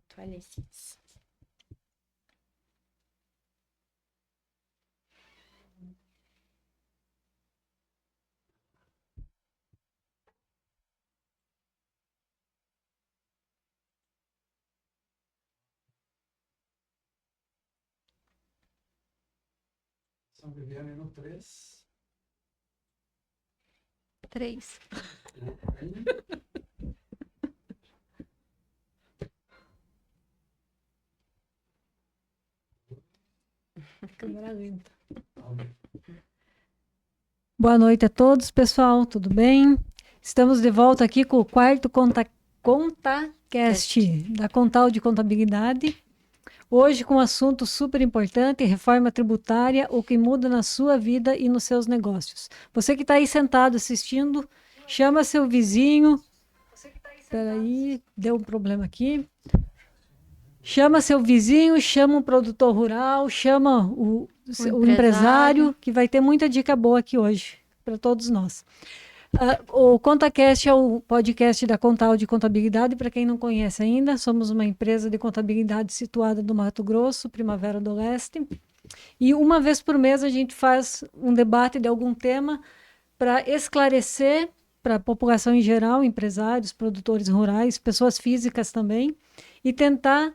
Toalhetes. São Viviane no 3. 3. Câmera lenta. Boa noite a todos, pessoal, tudo bem? Estamos de volta aqui com o quarto ContaCast da Contal de Contabilidade. Hoje com um assunto super importante, reforma tributária, o que muda na sua vida e nos seus negócios. Você que está aí sentado assistindo, chama seu vizinho. Espera aí, deu um problema aqui. Chama seu vizinho, chama um produtor rural, chama o empresário, que vai ter muita dica boa aqui hoje para todos nós. O ContaCast é o podcast da Contal de Contabilidade. Para quem não conhece ainda, somos uma empresa de contabilidade situada no Mato Grosso, Primavera do Leste. E uma vez por mês a gente faz um debate de algum tema para esclarecer para a população em geral, empresários, produtores rurais, pessoas físicas também, e tentar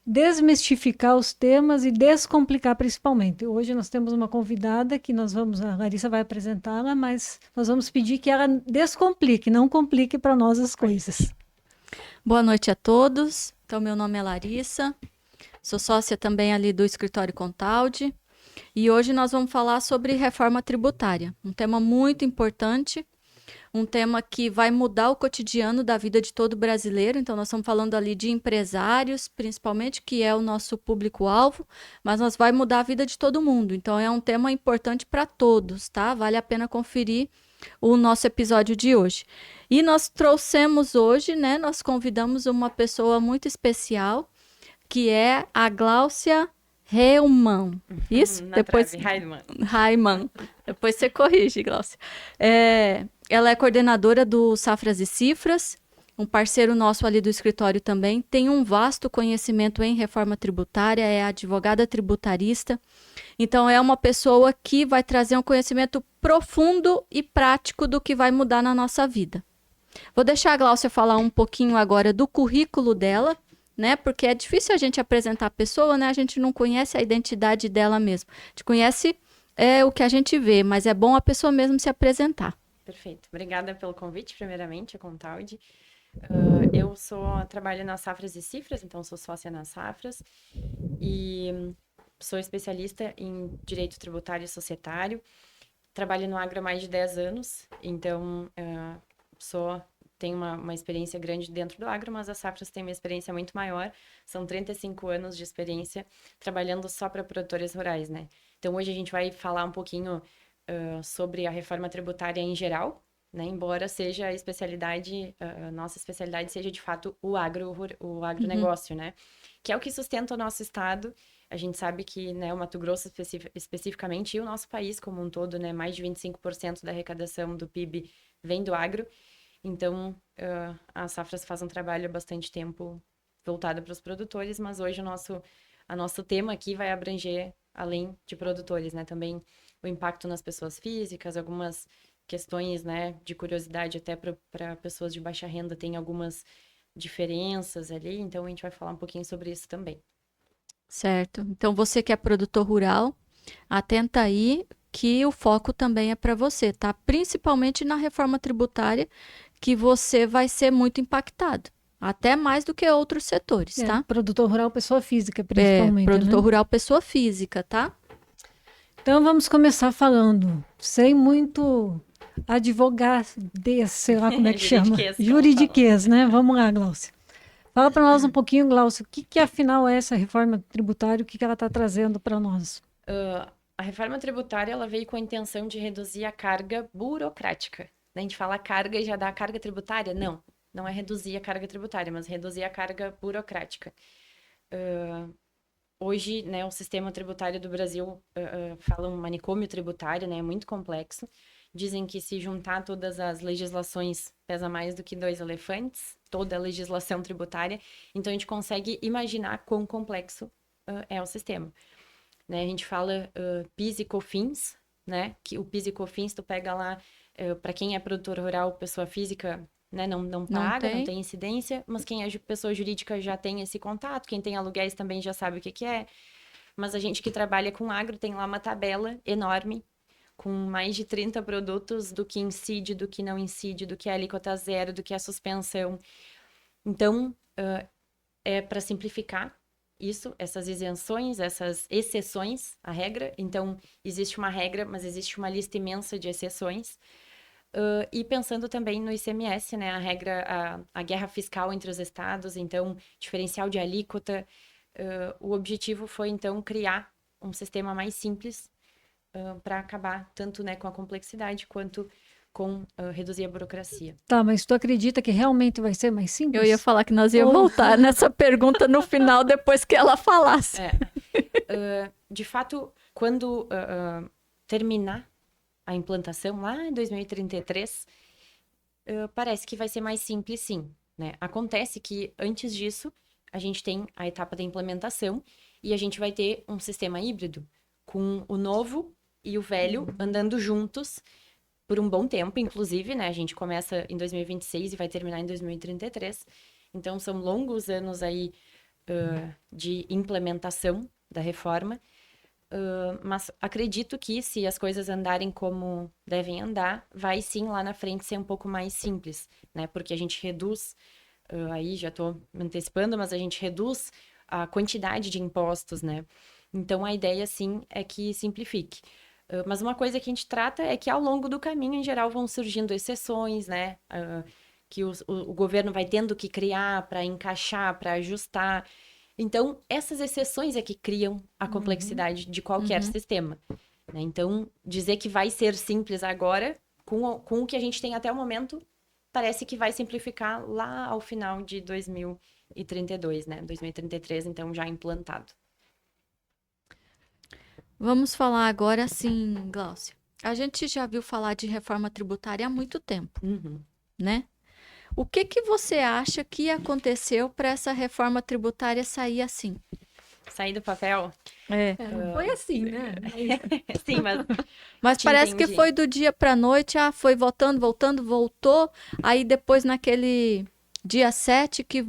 desmistificar os temas e descomplicar principalmente. Hoje nós temos uma convidada que a Larissa vai apresentá-la, mas nós vamos pedir que ela descomplique, não complique para nós as coisas. Boa noite a todos. Então, meu nome é Larissa, sou sócia também ali do escritório Contaldi, e hoje nós vamos falar sobre reforma tributária, um tema muito importante, um tema que vai mudar o cotidiano da vida de todo brasileiro. Então, nós estamos falando ali de empresários, principalmente, que é o nosso público-alvo, mas nós vai mudar a vida de todo mundo. Então, é um tema importante para todos, tá? Vale a pena conferir o nosso episódio de hoje. E nós trouxemos hoje, né? Nós convidamos uma pessoa muito especial, que é a Gláucia Reumann. Isso? Depois Raiman. Depois você corrige, Gláucia. Ela é coordenadora do Safras e Cifras, um parceiro nosso ali do escritório também, tem um vasto conhecimento em reforma tributária, é advogada tributarista, então é uma pessoa que vai trazer um conhecimento profundo e prático do que vai mudar na nossa vida. Vou deixar a Gláucia falar um pouquinho agora do currículo dela, né? Porque é difícil a gente apresentar a pessoa, né? A gente não conhece a identidade dela mesmo. A gente conhece o que a gente vê, mas é bom a pessoa mesmo se apresentar. Perfeito. Obrigada pelo convite, primeiramente, a Contaldi. Eu trabalho nas Safras e Cifras, então sou sócia nas Safras e sou especialista em direito tributário e societário. Trabalho no agro há mais de 10 anos, então tenho uma experiência grande dentro do agro, mas as Safras têm uma experiência muito maior. São 35 anos de experiência trabalhando só para produtores rurais, né? Então, hoje a gente vai falar um pouquinho sobre a reforma tributária em geral, né? Embora seja a especialidade, nossa especialidade seja de fato o agronegócio, né? Que é o que sustenta o nosso estado. A gente sabe que, né, o Mato Grosso especificamente e o nosso país como um todo, né, mais de 25% da arrecadação do PIB vem do agro. Então, a Safras faz um trabalho há bastante tempo voltado para os produtores, mas hoje o nosso tema aqui vai abranger, além de produtores, né, também o impacto nas pessoas físicas, algumas questões, né, de curiosidade até para pessoas de baixa renda, tem algumas diferenças ali, então a gente vai falar um pouquinho sobre isso também. Certo. Então, você que é produtor rural, atenta aí que o foco também é para você, tá? Principalmente na reforma tributária, que você vai ser muito impactado. Até mais do que outros setores, tá? Produtor rural, pessoa física, principalmente. Produtor né? rural, pessoa física, tá? Então vamos começar falando, sem muito advogadez, sei lá como é que chama. Juridiquês, né? Vamos lá, Gláucia. Fala para nós um pouquinho, Gláucia, o que afinal é essa reforma tributária, o que ela está trazendo para nós? A reforma tributária ela veio com a intenção de reduzir a carga burocrática. A gente fala carga e já dá a carga tributária? Não, não é reduzir a carga tributária, mas reduzir a carga burocrática. Hoje, né, o sistema tributário do Brasil fala um manicômio tributário, né, é muito complexo. Dizem que se juntar todas as legislações pesa mais do que 2 elefantes, toda a legislação tributária. Então, a gente consegue imaginar quão complexo é o sistema. Né? A gente fala PIS e COFINS, né? Que o PIS e COFINS, tu pega lá, para quem é produtor rural, pessoa física, né? Não paga, não tem incidência, mas quem é pessoa jurídica já tem esse contato, quem tem aluguéis também já sabe o que é. Mas a gente que trabalha com agro tem lá uma tabela enorme, com mais de 30 produtos do que incide, do que não incide, do que é alíquota zero, do que é suspensão. Então, é para simplificar isso, essas isenções, essas exceções à regra. Então, existe uma regra, mas existe uma lista imensa de exceções. E pensando também no ICMS, né? A regra, a guerra fiscal entre os estados, então, diferencial de alíquota. O objetivo foi, então, criar um sistema mais simples para acabar tanto, né, com a complexidade quanto com reduzir a burocracia. Tá, mas tu acredita que realmente vai ser mais simples? Eu ia falar que nós ia voltar nessa pergunta no final, depois que ela falasse. De fato, quando terminar a implantação lá em 2033, parece que vai ser mais simples, sim. Né? Acontece que, antes disso, a gente tem a etapa da implementação e a gente vai ter um sistema híbrido, com o novo e o velho andando juntos por um bom tempo, inclusive, né? A gente começa em 2026 e vai terminar em 2033. Então, são longos anos aí de implementação da reforma. Mas acredito que, se as coisas andarem como devem andar, vai sim lá na frente ser um pouco mais simples, né? Porque a gente reduz, aí já estou me antecipando, mas a gente reduz a quantidade de impostos, né? Então, a ideia, sim, é que simplifique. Mas uma coisa que a gente trata é que, ao longo do caminho, em geral, vão surgindo exceções, né? Que o governo vai tendo que criar para encaixar, para ajustar. Então, essas exceções é que criam a complexidade de qualquer sistema. Né? Então, dizer que vai ser simples agora, com o que a gente tem até o momento, parece que vai simplificar lá ao final de 2032, né? 2033, então, já implantado. Vamos falar agora, assim, Gláucia. A gente já viu falar de reforma tributária há muito tempo, né? O que você acha que aconteceu para essa reforma tributária sair assim? Sair do papel? Não foi assim, né? Sim, Mas parece que foi do dia para a noite, foi voltando, voltou. Aí depois, naquele dia 7, que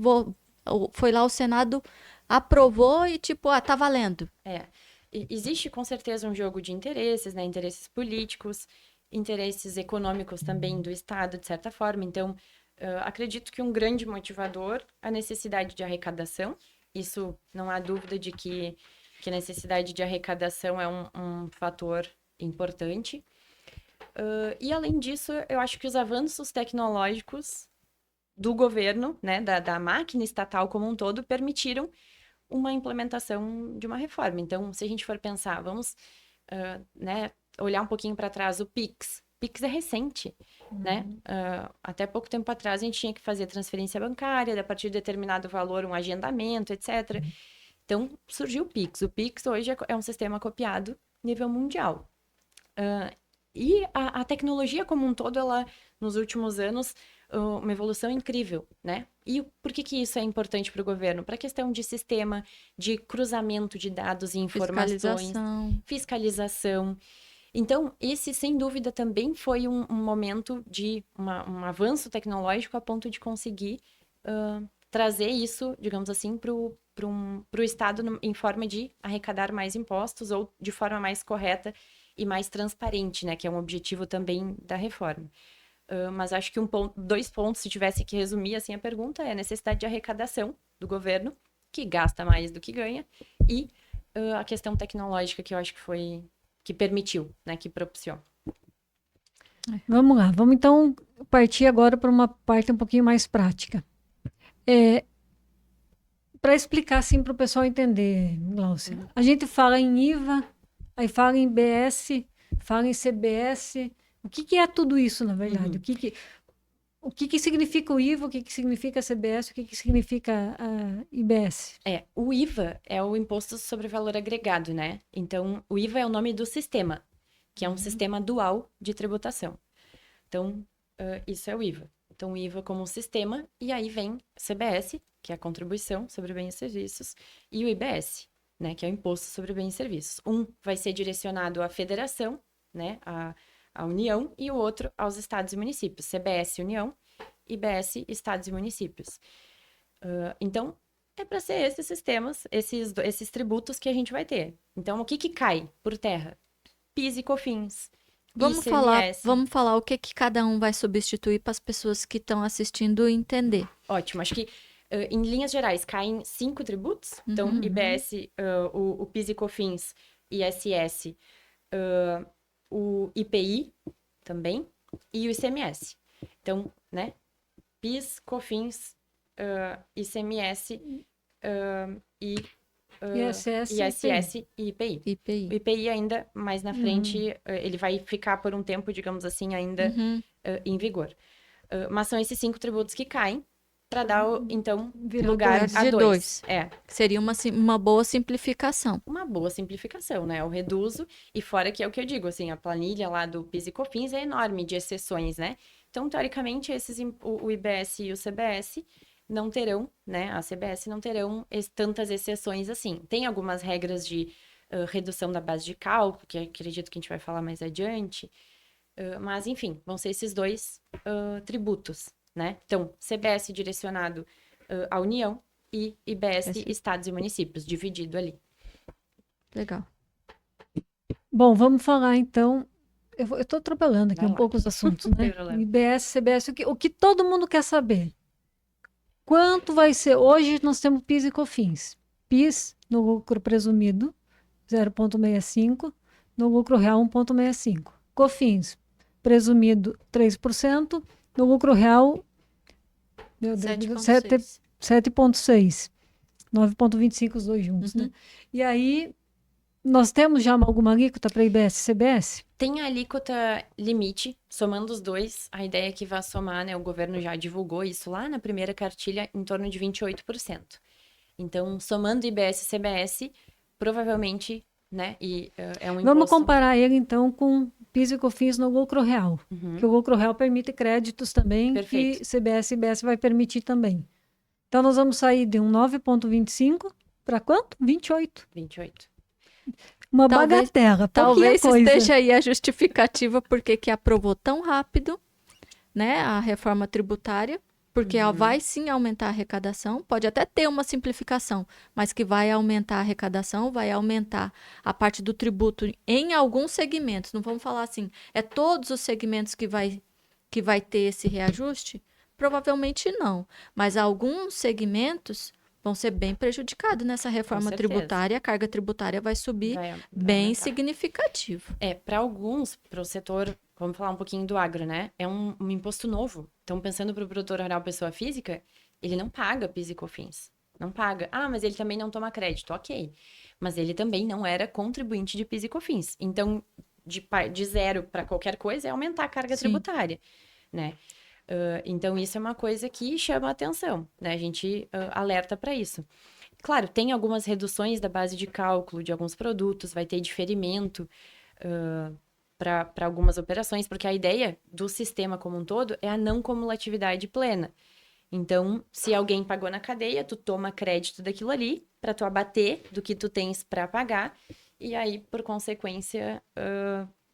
foi lá o Senado, aprovou e tipo, tá valendo. Existe com certeza um jogo de interesses, né? Interesses políticos, interesses econômicos também do Estado, de certa forma. Então, acredito que um grande motivador é a necessidade de arrecadação. Isso não há dúvida de que a necessidade de arrecadação é um fator importante. E, além disso, eu acho que os avanços tecnológicos do governo, né, da máquina estatal como um todo, permitiram uma implementação de uma reforma. Então, se a gente for pensar, vamos né, olhar um pouquinho para trás, o PIX. PIX é recente, né? Até pouco tempo atrás, a gente tinha que fazer transferência bancária, a partir de determinado valor, um agendamento, etc. Então, surgiu o PIX. O PIX hoje é um sistema copiado nível mundial. E a tecnologia como um todo, ela, nos últimos anos, uma evolução incrível, né? E por que isso é importante para o governo? Para a questão de sistema, de cruzamento de dados e informações, fiscalização. Então, esse, sem dúvida, também foi um momento de um avanço tecnológico a ponto de conseguir trazer isso, digamos assim, para o Estado em forma de arrecadar mais impostos ou de forma mais correta e mais transparente, né? Que é um objetivo também da reforma. Mas acho que dois pontos, se tivesse que resumir assim a pergunta, é a necessidade de arrecadação do governo, que gasta mais do que ganha, e a questão tecnológica, que eu acho que permitiu, né, que propiciou. Vamos lá, vamos então partir agora para uma parte um pouquinho mais prática. Para explicar assim para o pessoal entender, Gláucia, a gente fala em IVA, aí fala em BS, fala em CBS. O que é tudo isso, na verdade? O que significa o IVA, o que significa a CBS, o que significa a IBS? O IVA é o Imposto sobre Valor Agregado, né? Então, o IVA é o nome do sistema. que é um sistema dual de tributação. Então, isso é o IVA. Então, o IVA como um sistema, e aí vem CBS, que é a contribuição sobre bens e serviços, e o IBS, né, que é o imposto sobre bens e serviços. Um vai ser direcionado à federação, né, à União, e o outro aos estados e municípios. CBS, União, IBS, estados e municípios. Então, é para ser esses sistemas, esses tributos que a gente vai ter. Então, o que cai por terra? PIS e COFINS, Vamos falar o que cada um vai substituir para as pessoas que estão assistindo entender. Ótimo, acho que em linhas gerais caem 5 tributos. Então, IBS, o PIS e COFINS, ISS, o IPI também e o ICMS. Então, né, PIS, COFINS, ICMS e ISS e IPI. O IPI ainda mais na frente, ele vai ficar por um tempo, digamos assim, ainda em vigor. Mas são esses 5 tributos que caem para dar, então, lugar a 2. Seria uma boa simplificação. Uma boa simplificação, né? Eu reduzo, e fora que é o que eu digo, assim, a planilha lá do PIS e COFINS é enorme de exceções, né? Então, teoricamente, o IBS e o CBS não terão, né? A CBS não terão tantas exceções assim. Tem algumas regras de redução da base de cálculo, que acredito que a gente vai falar mais adiante. Mas, enfim, vão ser esses 2 tributos, né? Então, CBS direcionado à União e IBS, estados e municípios, dividido ali. Legal. Bom, vamos falar então. Eu estou atropelando aqui pouco os assuntos, né? IBS, CBS, o que todo mundo quer saber. Quanto vai ser? Hoje nós temos PIS e COFINS. PIS no lucro presumido, 0,65, no lucro real, 1,65. COFINS, presumido 3%, no lucro real, 7,6. 9,25 os dois juntos, né? E aí, nós temos já alguma alíquota para IBS e CBS? Tem a alíquota limite, somando os dois, a ideia é que vai somar, né? O governo já divulgou isso lá na primeira cartilha, em torno de 28%. Então, somando IBS e CBS, provavelmente, né? É um imposto... Vamos comparar ele, então, com PIS e COFINS no lucro real. Que o lucro real permite créditos também, Perfeito. que CBS e IBS vai permitir também. Então, nós vamos sair de um 9,25 para quanto? 28. 28. Uma bagatela, talvez coisa. Esteja aí a justificativa porque que aprovou tão rápido, né, a reforma tributária, porque ela vai sim aumentar a arrecadação, pode até ter uma simplificação, mas que vai aumentar a arrecadação, vai aumentar a parte do tributo em alguns segmentos. Não vamos falar assim, é todos os segmentos que vai ter esse reajuste? Provavelmente não, mas alguns segmentos vão ser bem prejudicados nessa reforma tributária, a carga tributária vai subir bem significativo. Para alguns, para o setor, vamos falar um pouquinho do agro, né? É um imposto novo. Então, pensando para o produtor rural, pessoa física, ele não paga PIS e COFINS. Não paga. Ah, mas ele também não toma crédito. Ok. Mas ele também não era contribuinte de PIS e COFINS. Então, de zero para qualquer coisa é aumentar a carga tributária, né? Então, isso é uma coisa que chama a atenção, né? A gente alerta para isso. Claro, tem algumas reduções da base de cálculo de alguns produtos, vai ter diferimento para algumas operações, porque a ideia do sistema como um todo é a não cumulatividade plena. Então, se alguém pagou na cadeia, tu toma crédito daquilo ali para tu abater do que tu tens para pagar, e aí, por consequência...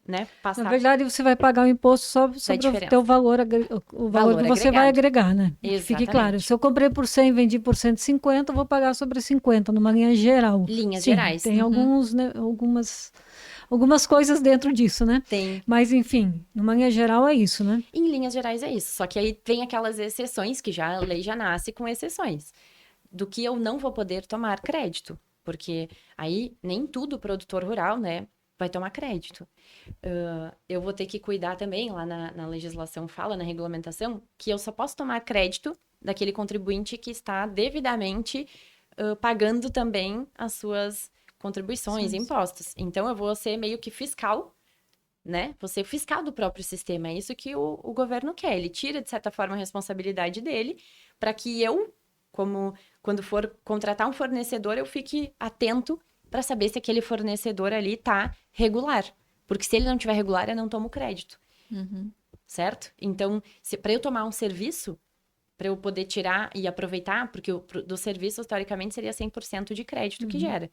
né, passar. Na verdade, você vai pagar o imposto só sobre o teu valor, o valor que você vai agregar, né? Exatamente. Fique claro, se eu comprei por 100 e vendi por 150, eu vou pagar sobre 50, numa linha geral. Linhas gerais. Tem né, algumas coisas dentro disso, né? Tem. Mas, enfim, numa linha geral é isso, né? Em linhas gerais é isso. Só que aí tem aquelas exceções, que já a lei já nasce com exceções. Do que eu não vou poder tomar crédito. Porque aí nem tudo o produtor rural, né, vai tomar crédito. Eu vou ter que cuidar também, lá na legislação fala, na regulamentação, que eu só posso tomar crédito daquele contribuinte que está devidamente pagando também as suas contribuições e impostos. Então, eu vou ser meio que fiscal, né? Vou ser fiscal do próprio sistema. É isso que o governo quer. Ele tira, de certa forma, a responsabilidade dele para que eu, quando for contratar um fornecedor, eu fique atento para saber se aquele fornecedor ali está regular, Porque se ele não tiver regular, eu não tomo crédito, Uhum. certo? Então, para eu tomar um serviço, para eu poder tirar e aproveitar, porque dos serviços, teoricamente, seria 100% de crédito que gera.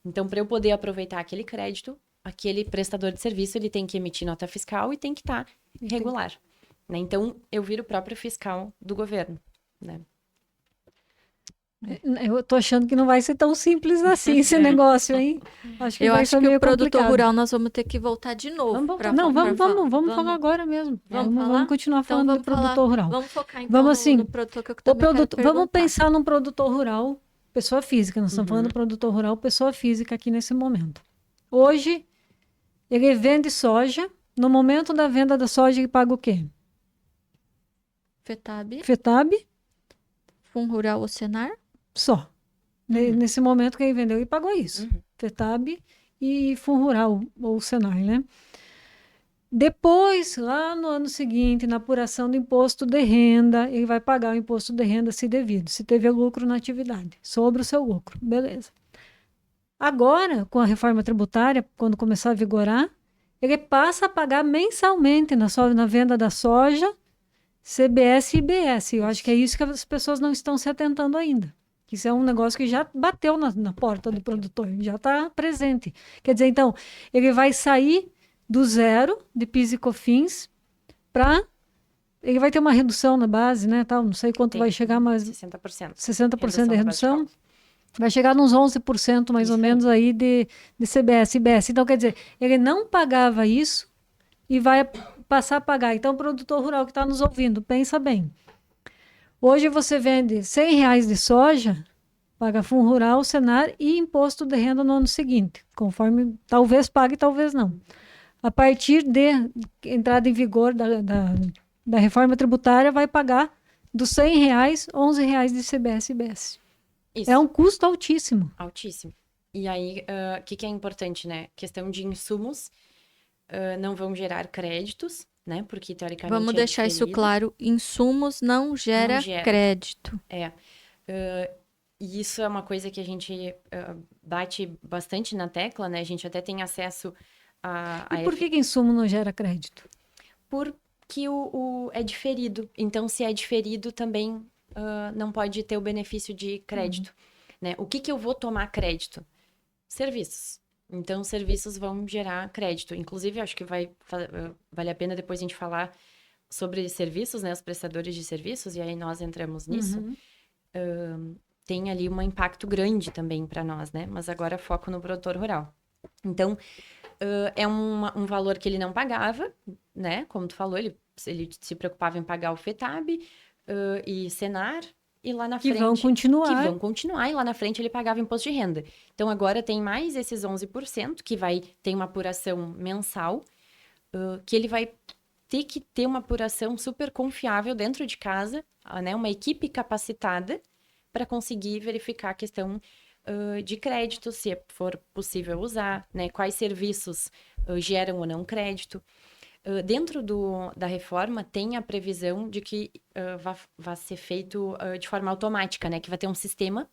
Então, para eu poder aproveitar aquele crédito, aquele prestador de serviço, ele tem que emitir nota fiscal e tem que estar regular. Né? Então, eu viro o próprio fiscal do governo, né? Eu tô achando que não vai ser tão simples assim esse negócio, hein? Acho que Eu vai acho ser que meio o produtor complicado. rural nós vamos ter que voltar de novo. Vamos voltar. pra Não, fa- pra vamos falar. falar agora mesmo. Vamos Vamos falar? continuar Então falando do vamos falar. produtor rural. Vamos focar então Vamos assim, no produtor que eu O também quero produto, vamos perguntar. pensar num produtor rural, pessoa física. Nós estamos falando do produtor rural, pessoa física aqui nesse momento. Hoje, ele vende soja. No momento da venda da soja, ele paga o quê? FETAB, FETAB, Fundo Rural ou Senar? só. Nesse momento que ele vendeu, ele pagou isso. FETAB e Fundo Rural ou Senar, né? Depois, lá no ano seguinte, na apuração do imposto de renda, ele vai pagar o imposto de renda se devido, se teve lucro na atividade, sobre o seu lucro. Beleza. Agora, com a reforma tributária, quando começar a vigorar, ele passa a pagar mensalmente na venda da soja, CBS e IBS. Eu acho que é isso que as pessoas não estão se atentando ainda. Isso é um negócio que já bateu na porta do produtor, já está presente. Quer dizer, então, ele vai sair do zero de PIS e COFINS para... Ele vai ter uma redução na base, né? Tal, não sei quanto vai chegar, mas 60%. 60% de da base redução. cálculo. Vai chegar nos 11% mais ou Isso aí. menos aí de CBS e IBS. Então, quer dizer, ele não pagava isso e vai passar a pagar. Então, o produtor rural que está nos ouvindo, pensa bem. Hoje você vende R$100 de soja, paga Fundo Rural, Senar e imposto de renda no ano seguinte, conforme talvez pague, talvez não. A partir de entrada em vigor da reforma tributária, vai pagar dos R$100, R$11 de CBS e IBS. Isso. É um custo altíssimo. Altíssimo. E aí, o que é importante, né? Questão de insumos não vão gerar créditos, né? Porque, teoricamente, Vamos deixar isso diferido. claro. Insumos não gera gera. crédito. E isso é uma coisa que a gente bate bastante na tecla, né? A gente até tem acesso a E por que insumo não gera crédito? porque é diferido. Então, se é diferido, também não pode ter o benefício de crédito. Né? O que eu vou tomar crédito? Serviços. Então, serviços vão gerar crédito. Inclusive, acho que vale a pena depois a gente falar sobre serviços, né? Os prestadores de serviços, e aí nós entramos nisso. Tem ali um impacto grande também para nós, né? Mas agora foco no produtor rural. Então, é um valor que ele não pagava, né? Como tu falou, ele se preocupava em pagar o FETAB e Senar, e lá na Que frente... vão continuar. Que vão continuar, e lá na frente ele pagava imposto de renda. Então, agora tem mais esses 11%, que tem uma apuração mensal, que ele vai ter que ter uma apuração super confiável dentro de casa, né? Uma equipe capacitada para conseguir verificar a questão de crédito, se for possível usar, né? Quais serviços geram ou não crédito. Dentro da reforma, tem a previsão de que vai ser feito de forma automática, né? Que vai ter um sistema,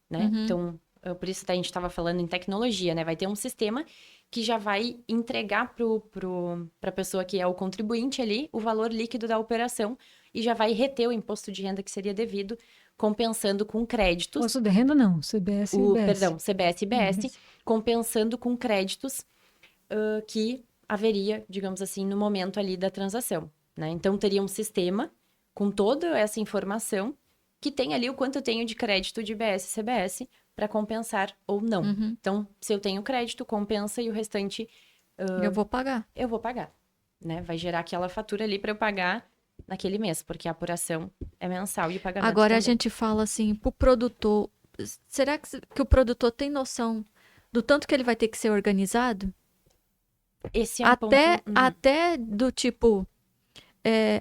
né? Então, por isso a gente estava falando em tecnologia, né? Vai ter um sistema que já vai entregar para a pessoa que é o contribuinte ali o valor líquido da operação e já vai reter o imposto de renda que seria devido, compensando com créditos. Imposto de renda não, CBS e IBS. Perdão, CBS e IBS, compensando com créditos que haveria, digamos assim, no momento ali da transação, né? Então, teria um sistema com toda essa informação que tem ali o quanto eu tenho de crédito de IBS e CBS para compensar ou não. Então, se eu tenho crédito, compensa e o restante Eu vou pagar. eu vou pagar, né? Vai gerar aquela fatura ali para eu pagar naquele mês, porque a apuração é mensal e o pagamento Agora a também. gente fala assim, pro produtor, será que o produtor tem noção do tanto que ele vai ter que ser organizado? Esse é um ponto... Até do tipo,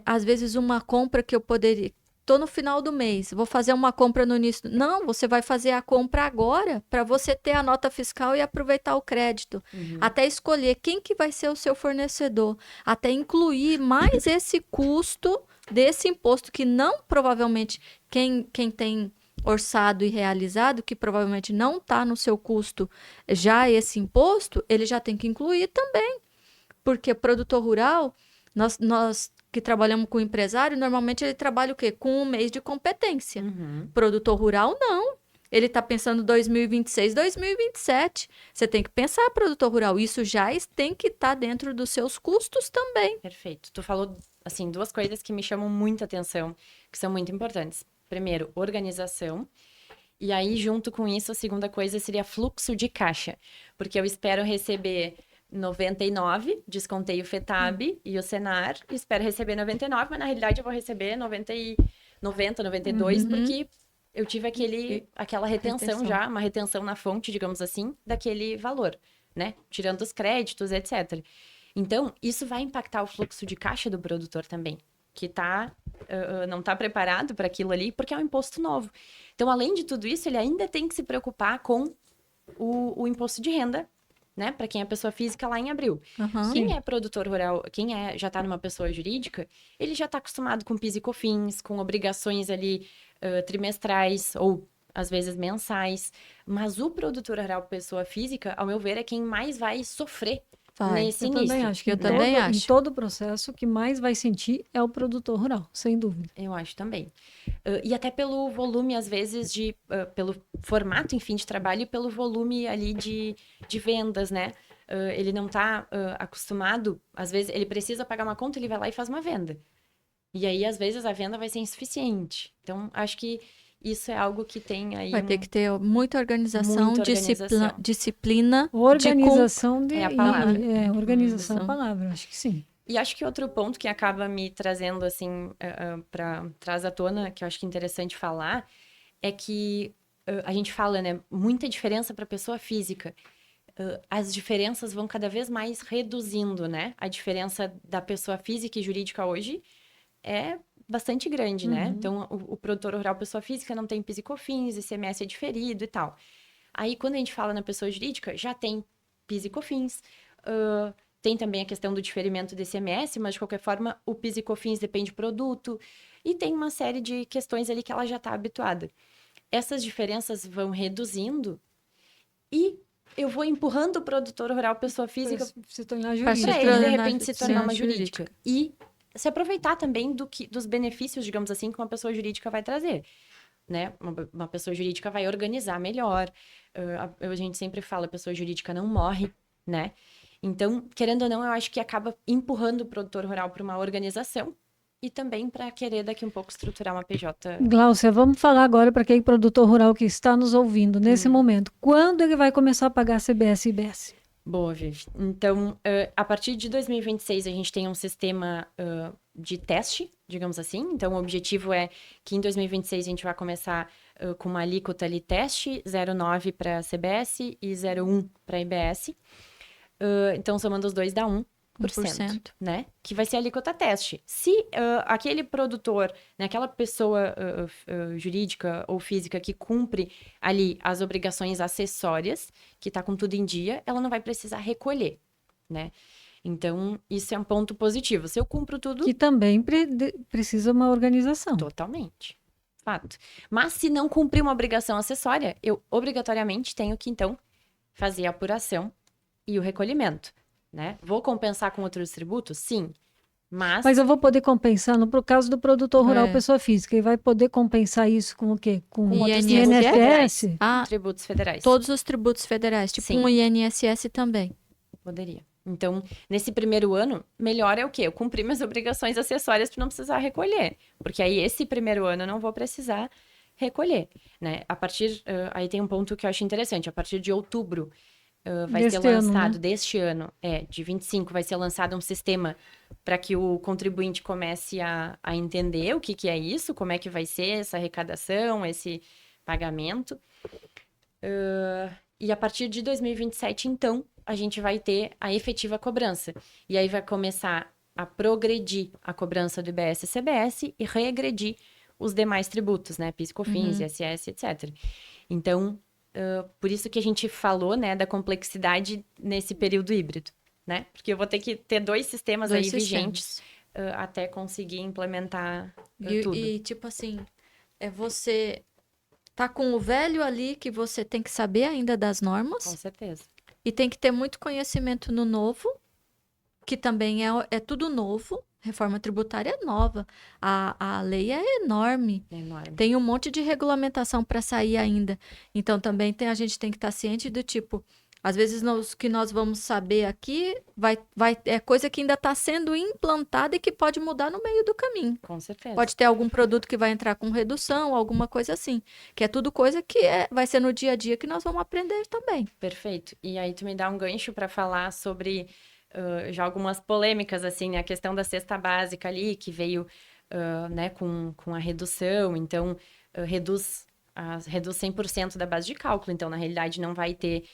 às vezes uma compra que eu poderia... Tô no final do mês, vou fazer uma compra no início. Não, você vai fazer a compra agora para você ter a nota fiscal e aproveitar o crédito. Até escolher quem que vai ser o seu fornecedor. Até incluir mais esse custo desse imposto que não, provavelmente, quem tem orçado e realizado, que provavelmente não está no seu custo já esse imposto, ele já tem que incluir também. Porque produtor rural, nós que trabalhamos com empresário, normalmente ele trabalha o quê? Com um mês de competência. Uhum. Produtor rural, não. Ele está pensando 2026, 2027. Você tem que pensar, produtor rural, isso já tem que estar dentro dos seus custos também. Perfeito. Tu falou, assim, duas coisas que me chamam muita atenção, que são muito importantes. Primeiro, organização. E aí, junto com isso, a segunda coisa seria fluxo de caixa. Porque eu espero receber 99, descontei o FETAB e o Senar, e espero receber 99, mas na realidade eu vou receber 90, 92, porque eu tive aquela retenção já, uma retenção na fonte, digamos assim, daquele valor, né? Tirando os créditos, etc. Então, isso vai impactar o fluxo de caixa do produtor também, que não está preparado para aquilo ali, porque é um imposto novo. Então, além de tudo isso, ele ainda tem que se preocupar com o imposto de renda, né? Para quem é pessoa física lá em abril. Uhum. Quem é produtor rural, já está numa pessoa jurídica, ele já está acostumado com PIS e COFINS, com obrigações ali trimestrais ou às vezes mensais. Mas o produtor rural, pessoa física, ao meu ver, é quem mais vai sofrer nesse Eu início. também acho que Eu também acho. em todo o processo, o que mais vai sentir é o produtor rural, sem dúvida. Eu acho também. E até pelo volume, às vezes, pelo formato, enfim, de trabalho e pelo volume ali de vendas, né? Ele não está acostumado, às vezes, ele precisa pagar uma conta, ele vai lá e faz uma venda. E aí, às vezes, a venda vai ser insuficiente. Então, acho que isso é algo que tem aí... Vai ter que ter muita organização, Muita organização. disciplina. Organização É a palavra. Organização é a palavra, acho que sim. E acho que outro ponto que acaba me trazendo, assim, traz à tona, que eu acho que é interessante falar, é que a gente fala, né, muita diferença para pessoa física. As diferenças vão cada vez mais reduzindo, né? A diferença da pessoa física e jurídica hoje é bastante grande, né? Então, o produtor rural, pessoa física, não tem PIS e COFINS, ICMS é diferido e tal. Aí, quando a gente fala na pessoa jurídica, já tem PIS e COFINS, tem também a questão do diferimento do ICMS, mas, de qualquer forma, o PIS e COFINS depende do produto, e tem uma série de questões ali que ela já está habituada. Essas diferenças vão reduzindo e eu vou empurrando o produtor rural, pessoa física, Se tornar para jurídico. ele, de tornar- repente, se sim, tornar uma jurídica. jurídica. E se aproveitar também dos benefícios, digamos assim, que uma pessoa jurídica vai trazer, né? Uma pessoa jurídica vai organizar melhor. A gente sempre fala, a pessoa jurídica não morre, né? Então, querendo ou não, eu acho que acaba empurrando o produtor rural para uma organização e também para querer daqui um pouco estruturar uma PJ. Gláucia, vamos falar agora para aquele produtor rural que está nos ouvindo nesse momento. Quando ele vai começar a pagar CBS e IBS? Boa, Vivi. Então, a partir de 2026, a gente tem um sistema de teste, digamos assim. Então, o objetivo é que em 2026 a gente vai começar com uma alíquota ali teste, 0,9 para CBS e 0,1 para IBS. Então, somando os dois dá 1%, 1%. né? Que vai ser a alíquota teste. Se aquele produtor, né, aquela pessoa jurídica ou física que cumpre ali as obrigações acessórias, que está com tudo em dia, ela não vai precisar recolher, né? Então, isso é um ponto positivo. Se eu cumpro tudo... Que também precisa uma organização. Totalmente. Fato. Mas se não cumprir uma obrigação acessória, eu obrigatoriamente tenho que, então, fazer a apuração e o recolhimento, né? Vou compensar com outros tributos? Sim. Mas eu vou poder compensar, no caso do produtor rural, É. pessoa física, e vai poder compensar isso com o quê? Com Com outros INSS? tributos federais. Todos os tributos federais, tipo Sim. um INSS também. Poderia. Então, nesse primeiro ano, melhor é o quê? Eu cumprir minhas obrigações acessórias para não precisar recolher. Porque aí, esse primeiro ano, eu não vou precisar recolher, né? A partir... aí tem um ponto que eu acho interessante. A partir de outubro, vai ser Deste ano, lançado, né? deste ano, de 25, vai ser lançado um sistema para que o contribuinte comece a entender o que é isso, como é que vai ser essa arrecadação, esse pagamento. E a partir de 2027, então, a gente vai ter a efetiva cobrança. E aí vai começar a progredir a cobrança do IBS e CBS e regredir os demais tributos, né? PIS, COFINS, ISS, etc. Então, por isso que a gente falou, né, da complexidade nesse período híbrido, né? Porque eu vou ter que ter dois sistemas aí vigentes até conseguir implementar tudo. E, tipo assim, você tá com o velho ali que você tem que saber ainda das normas Com certeza. e tem que ter muito conhecimento no novo que também é tudo novo. Reforma tributária é nova. A lei é enorme. É enorme. Tem um monte de regulamentação para sair ainda. Então, também a gente tem que estar ciente do tipo, às vezes o que nós vamos saber aqui é coisa que ainda está sendo implantada e que pode mudar no meio do caminho. Com certeza. Pode ter algum produto que vai entrar com redução, alguma coisa assim. Que é tudo coisa que vai ser no dia a dia que nós vamos aprender também. Perfeito. E aí tu me dá um gancho para falar sobre já algumas polêmicas, assim, né? A questão da cesta básica ali, que veio, né, com a redução. Então, reduz 100% da base de cálculo. Então, na realidade, não vai ter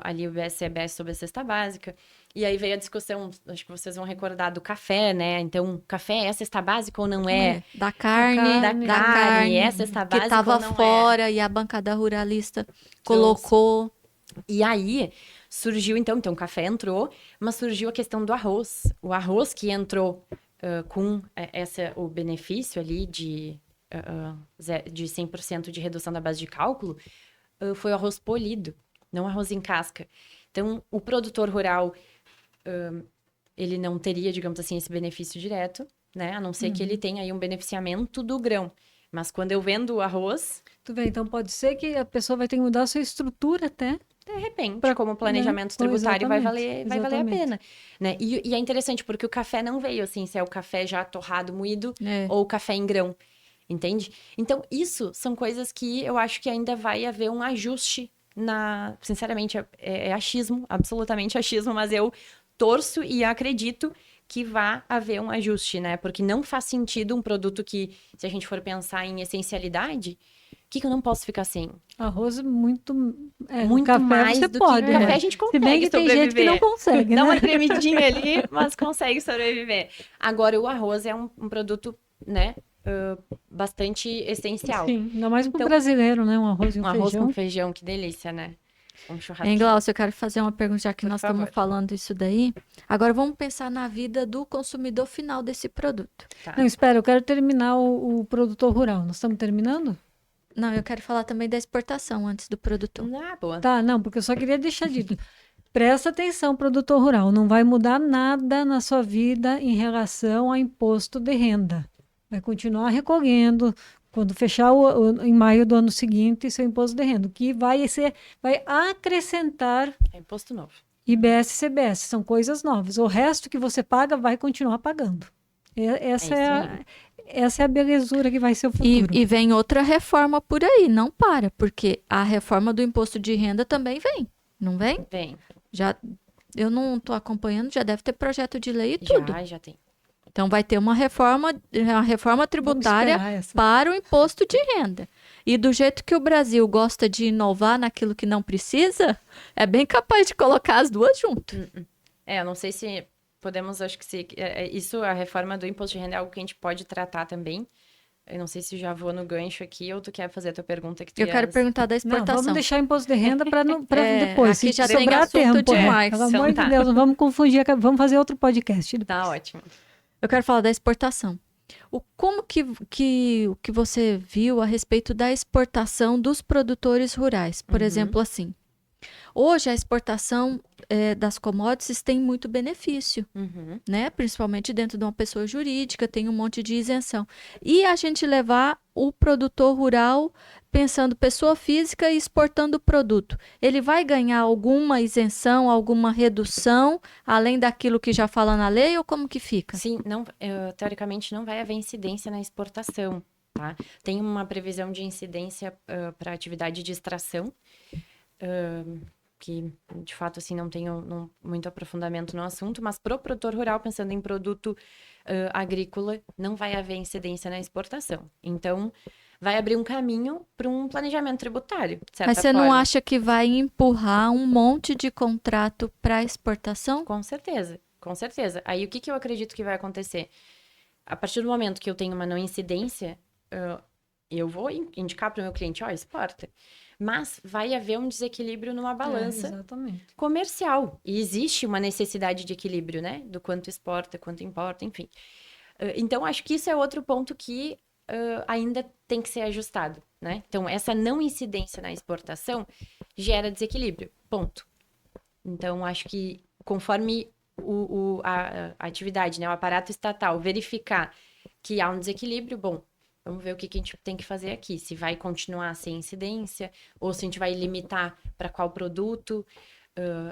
ali o IBS e CBS sobre a cesta básica. E aí veio a discussão, acho que vocês vão recordar, do café, né? Então, café é cesta básica ou não é? Da carne, Da carne, é cesta que básica estava ou não fora e a bancada ruralista colocou. E aí surgiu, então, o café entrou, mas surgiu a questão do arroz. O arroz que entrou com o benefício ali de 100% de redução da base de cálculo, foi o arroz polido, não arroz em casca. Então, o produtor rural, ele não teria, digamos assim, esse benefício direto, né? A não ser que ele tenha aí um beneficiamento do grão. Mas quando eu vendo o arroz, Tu vê, então pode ser que a pessoa vai ter que mudar a sua estrutura até. de repente, Pra- como planejamento né? tributário vai Exatamente, valer a exatamente. pena, né? E é interessante porque o café não veio assim, se é o café já torrado, moído É. ou o café em grão, entende? Então, isso são coisas que eu acho que ainda vai haver um ajuste sinceramente, é achismo, absolutamente achismo, mas eu torço e acredito que vá haver um ajuste, né? Porque não faz sentido um produto que, se a gente for pensar em essencialidade, o que eu não posso ficar sem? Arroz muito. Muito café mais você do pode, que café né? a gente Se consegue bem que tem sobreviver. gente que não consegue, Dá né? uma tremidinha ali, mas consegue sobreviver. Agora, o arroz é um produto, né, bastante essencial. Sim, ainda mais pro Então- brasileiro, né? Um arroz e um Um arroz feijão. com feijão, que delícia, né? Um churrasco. Hein, Glaucio, eu quero fazer uma pergunta, já que Por nós estamos favor. falando isso daí. Agora vamos pensar na vida do consumidor final desse produto. Não, espera, eu quero terminar o produtor rural. Nós estamos terminando? Não, eu quero falar também da exportação antes do produtor. Ah, boa. Tá, não, porque eu só queria deixar dito. Presta atenção, produtor rural. Não vai mudar nada na sua vida em relação a imposto de renda. Vai continuar recolhendo quando fechar em maio do ano seguinte seu imposto de renda. O que vai acrescentar É imposto novo. IBS e CBS. São coisas novas. O resto que você paga vai continuar pagando. Essa é a belezura que vai ser o futuro. E vem outra reforma por aí, não para, porque a reforma do imposto de renda também vem, não vem? Vem. Eu não estou acompanhando, já deve ter projeto de lei e tudo. Já tem. Então vai ter uma reforma tributária esperar essa. para o imposto de renda. E do jeito que o Brasil gosta de inovar naquilo que não precisa, é bem capaz de colocar as duas juntas. Eu não sei se podemos, acho que isso, a reforma do imposto de renda é algo que a gente pode tratar também. Eu não sei se já vou no gancho aqui ou tu quer fazer a tua pergunta que tu Eu quero ias- perguntar da Não, exportação. vamos deixar o imposto de renda para É, depois. aqui Se já tem sobrar assunto tempo, demais. Pelo Então amor tá. de Deus, não vamos confundir. Vamos fazer outro podcast. Tá ótimo. Eu quero falar da exportação. Como que você viu a respeito da exportação dos produtores rurais? Por exemplo, assim, hoje a exportação das commodities tem muito benefício, Uhum. né? Principalmente dentro de uma pessoa jurídica, tem um monte de isenção. E a gente levar o produtor rural pensando pessoa física e exportando o produto. Ele vai ganhar alguma isenção, alguma redução, além daquilo que já fala na lei, ou como que fica? Sim, teoricamente não vai haver incidência na exportação, tá? Tem uma previsão de incidência para atividade de extração, que de fato assim não tenho muito aprofundamento no assunto, mas pro produtor rural, pensando em produto agrícola, não vai haver incidência na exportação. Então, vai abrir um caminho para um planejamento tributário, de certa Mas você não forma. acha que vai empurrar um monte de contrato para exportação? Com certeza, com certeza. Aí o que eu acredito que vai acontecer? A partir do momento que eu tenho uma não incidência, eu vou indicar para o meu cliente, exporta. Mas vai haver um desequilíbrio numa balança Exatamente. comercial. E existe uma necessidade de equilíbrio, né? Do quanto exporta, quanto importa, enfim. Então, acho que isso é outro ponto que ainda tem que ser ajustado, né? Então, essa não incidência na exportação gera desequilíbrio, ponto. Então, acho que conforme a atividade, né, o aparato estatal, verificar que há um desequilíbrio, bom, vamos ver o que a gente tem que fazer aqui. Se vai continuar sem incidência, ou se a gente vai limitar para qual produto.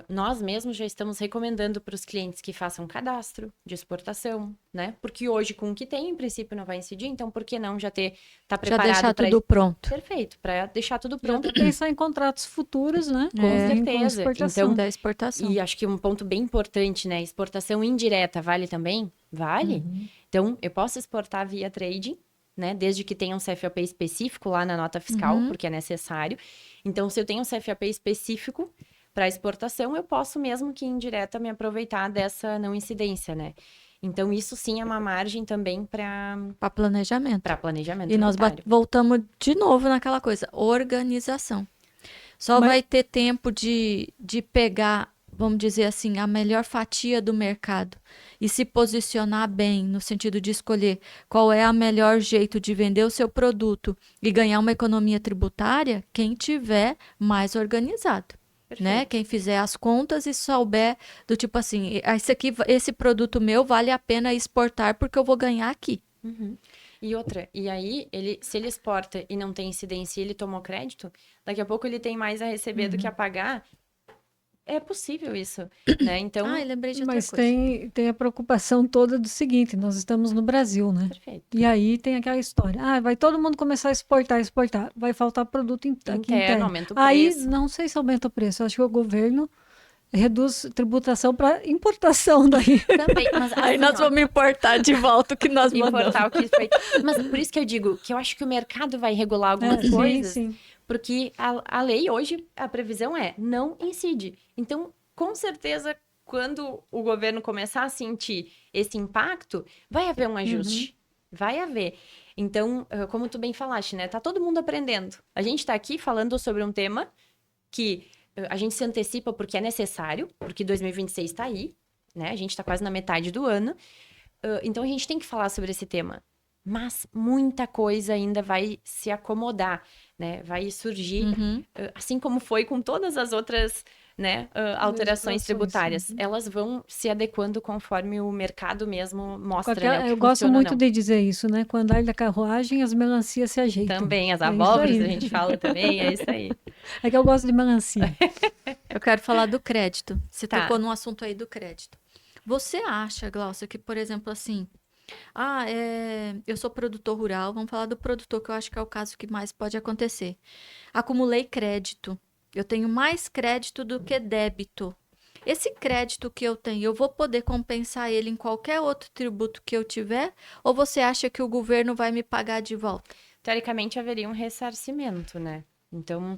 Nós mesmos já estamos recomendando para os clientes que façam cadastro de exportação, né? Porque hoje, com o que tem, em princípio, não vai incidir, então por que não já tá Já preparado deixar para tudo pronto. Perfeito, para deixar tudo Pronto, pronto. pensar em contratos futuros, né? Com Com certeza. exportação. Então, Da exportação. e acho que um ponto bem importante, né? Exportação indireta vale também? Vale. Então, eu posso exportar via trading, né? Desde que tenha um CFOP específico lá na nota fiscal, porque é necessário. Então, se eu tenho um CFOP específico para exportação, eu posso, mesmo que indireta, me aproveitar dessa não incidência, né? Então, isso sim é uma margem também para planejamento. planejamento E nós tributário. voltamos de novo naquela coisa, organização. Só Mas- vai ter tempo de pegar, vamos dizer assim, a melhor fatia do mercado e se posicionar bem, no sentido de escolher qual é o melhor jeito de vender o seu produto e ganhar uma economia tributária, quem tiver mais organizado. Né? Perfeito. Quem fizer as contas e souber do tipo assim, esse produto meu vale a pena exportar porque eu vou ganhar aqui. Uhum. E outra, e aí, se ele exporta e não tem incidência e ele tomou crédito, daqui a pouco ele tem mais a receber do que a pagar. É possível isso, né? Então, Ah, eu lembrei de outra Mas coisa. tem a preocupação toda do seguinte, nós estamos no Brasil, né? perfeito. E aí tem aquela história, vai todo mundo começar a exportar, vai faltar produto aqui interno. Aumenta o Aí, preço. não sei se aumenta o preço, acho que o governo reduz tributação para importação daí. Também, mas Aí assim, nós ó, vamos importar de volta o que nós mandamos. importar o que foi. Mas por isso que eu digo que eu acho que o mercado vai regular algumas coisas, Sim. porque a lei hoje, a previsão é não incide. Então, com certeza, quando o governo começar a sentir esse impacto, vai haver um ajuste. Vai haver. Então, como tu bem falaste, né? Tá todo mundo aprendendo. A gente tá aqui falando sobre um tema que a gente se antecipa porque é necessário, porque 2026 está aí, né? A gente está quase na metade do ano. Então a gente tem que falar sobre esse tema. Mas muita coisa ainda vai se acomodar, né? Vai surgir, assim como foi com todas as outras, né, alterações tributárias. Elas vão se adequando conforme o mercado mesmo mostra, né, o que Eu gosto funciona ou muito não. de dizer isso, né? Com o andar da carruagem, as melancias se ajeitam. Também, as É isso abóboras aí. a gente fala também, é isso aí. É que eu gosto de melancia. Eu quero falar do crédito. Você Tá. tocou num assunto aí do crédito. Você acha, Glaucia, que, por exemplo, assim, eu sou produtor rural, vamos falar do produtor, que eu acho que é o caso que mais pode acontecer. Acumulei crédito. Eu tenho mais crédito do que débito. Esse crédito que eu tenho, eu vou poder compensar ele em qualquer outro tributo que eu tiver? Ou você acha que o governo vai me pagar de volta? Teoricamente haveria um ressarcimento, né? Então,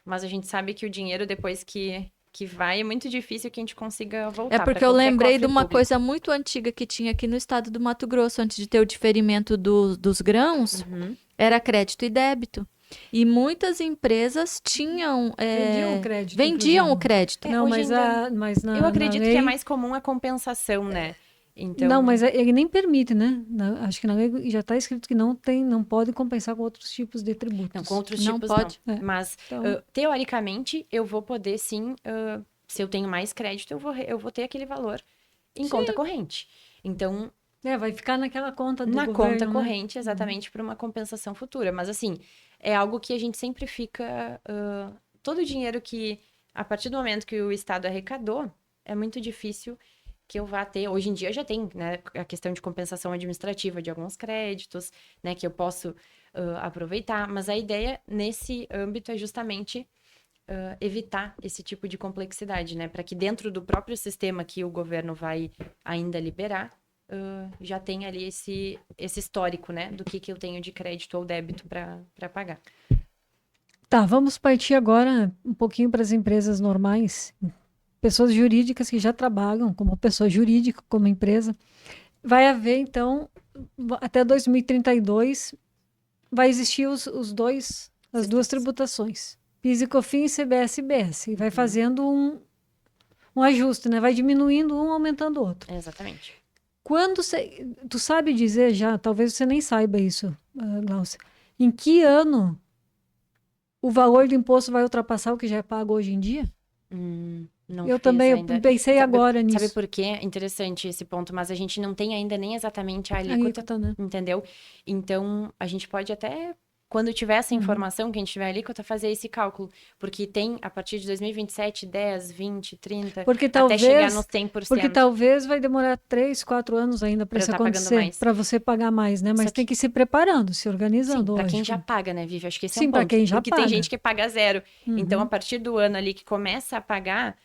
mas a gente sabe que o dinheiro depois que vai é muito difícil que a gente consiga voltar. É porque pra eu qualquer lembrei de cofre uma público. coisa muito antiga que tinha aqui no estado do Mato Grosso, antes de ter o diferimento dos grãos, era crédito e débito. E muitas empresas tinham... Vendiam o crédito, vendiam o inclusive. crédito. Não, hoje mas Eu acredito que é lei... mais comum a compensação, né? Então, Não, mas ele nem permite, né? Acho que na lei já está escrito que não pode compensar com outros tipos de tributos. não, com outros Não tipos pode. não. É. Mas, Então- teoricamente, eu vou poder sim, se eu tenho mais crédito, eu vou ter aquele valor em conta corrente. Então, vai ficar naquela conta do na governo, conta né? corrente, exatamente, para uma compensação futura. Mas, assim, é algo que a gente sempre fica... todo o dinheiro que, a partir do momento que o Estado arrecadou, é muito difícil que eu vá ter... Hoje em dia já tem, né, a questão de compensação administrativa de alguns créditos, né, que eu posso aproveitar. Mas a ideia, nesse âmbito, é justamente evitar esse tipo de complexidade, né? Para que dentro do próprio sistema que o governo vai ainda liberar, já tenha ali esse histórico, né? Do que eu tenho de crédito ou débito para pagar. Tá, vamos partir agora um pouquinho para as empresas normais. Pessoas jurídicas que já trabalham como pessoa jurídica, como empresa. Vai haver, então, até 2032, vai existir as duas tributações. PIS e COFINS, CBS e IBS. E vai fazendo um ajuste, né? Vai diminuindo um, aumentando o outro. Exatamente. Tu sabe dizer já, talvez você nem saiba isso, Glaucia, em que ano o valor do imposto vai ultrapassar o que já é pago hoje em dia? Não Eu fez também, eu ainda. pensei agora nisso. Sabe por quê? Interessante esse ponto, mas a gente não tem ainda nem exatamente a A alíquota, alíquota, né? entendeu? Então, a gente pode até, quando tiver essa informação, que a gente tiver a alíquota, fazer esse cálculo. Porque tem, a partir de 2027, 10, 20, 30, Porque até chegar talvez, nos 100%. porque talvez vai demorar 3, 4 anos ainda para Pra eu isso tá pagando acontecer, mais. para você pagar mais, né? Mas Só tem que- que ir se preparando, se Sim, organizando, pra quem lógico. já paga, né, Vivi? Acho que esse é Sim, um pra ponto. quem já Porque tem paga. gente que paga zero. Então, a Uhum. partir do ano ali que começa a pagar,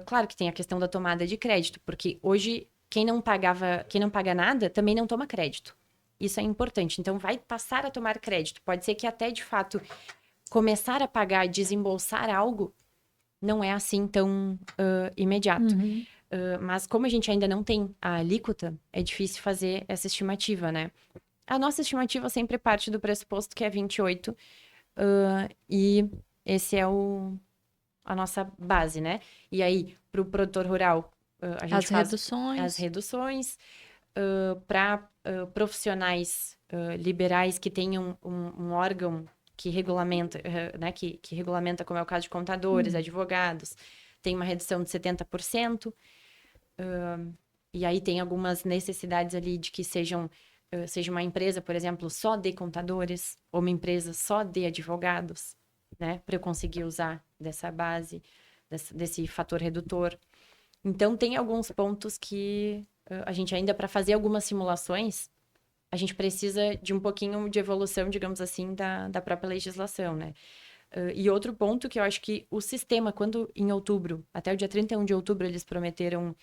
claro que tem a questão da tomada de crédito, porque hoje quem não paga nada também não toma crédito. Isso é importante. Então, vai passar a tomar crédito. Pode ser que até, de fato, começar a pagar e desembolsar algo não é assim tão imediato. Uhum. Mas como a gente ainda não tem a alíquota, é difícil fazer essa estimativa, né? A nossa estimativa sempre parte do pressuposto que é 28, e esse é a nossa base, né? E aí, para o produtor rural, a gente As faz reduções. as reduções. Para profissionais liberais que tenham um órgão que regulamenta, né, que regulamenta, como é o caso de contadores, advogados, tem uma redução de 70%. E aí tem algumas necessidades ali de que seja uma empresa, por exemplo, só de contadores, ou uma empresa só de advogados, né? Para eu conseguir usar dessa base, desse fator redutor. Então, tem alguns pontos que a gente ainda, para fazer algumas simulações, a gente precisa de um pouquinho de evolução, digamos assim, da própria legislação, né? E outro ponto que eu acho que o sistema, quando em outubro, até o dia 31 de outubro, eles prometeram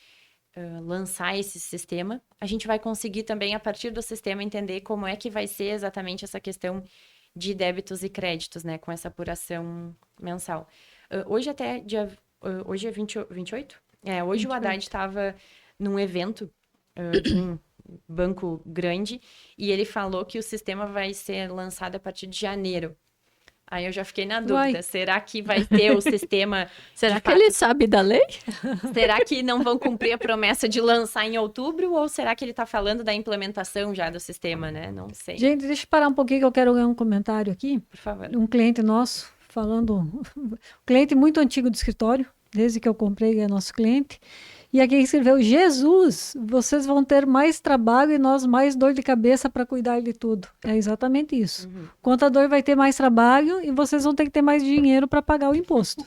lançar esse sistema, a gente vai conseguir também, a partir do sistema, entender como é que vai ser exatamente essa questão de débitos e créditos, né? Com essa apuração mensal. Hoje até hoje é 28? Hoje o Haddad 28. estava num evento de um banco grande e ele falou que o sistema vai ser lançado a partir de janeiro. Aí eu já fiquei na dúvida, Uai. será que vai ter o sistema Será de que fato? ele sabe da lei? Será que não vão cumprir a promessa de lançar em outubro ou será que ele está falando da implementação já do sistema, né? Não sei. Gente, deixa eu parar um pouquinho que eu quero ler um comentário aqui. Por favor. Um cliente nosso falando, um cliente muito antigo do escritório, desde que eu comprei é nosso cliente. E aqui escreveu: Jesus, vocês vão ter mais trabalho e nós mais dor de cabeça para cuidar de tudo. É exatamente isso. O contador vai ter mais trabalho e vocês vão ter que ter mais dinheiro para pagar o imposto.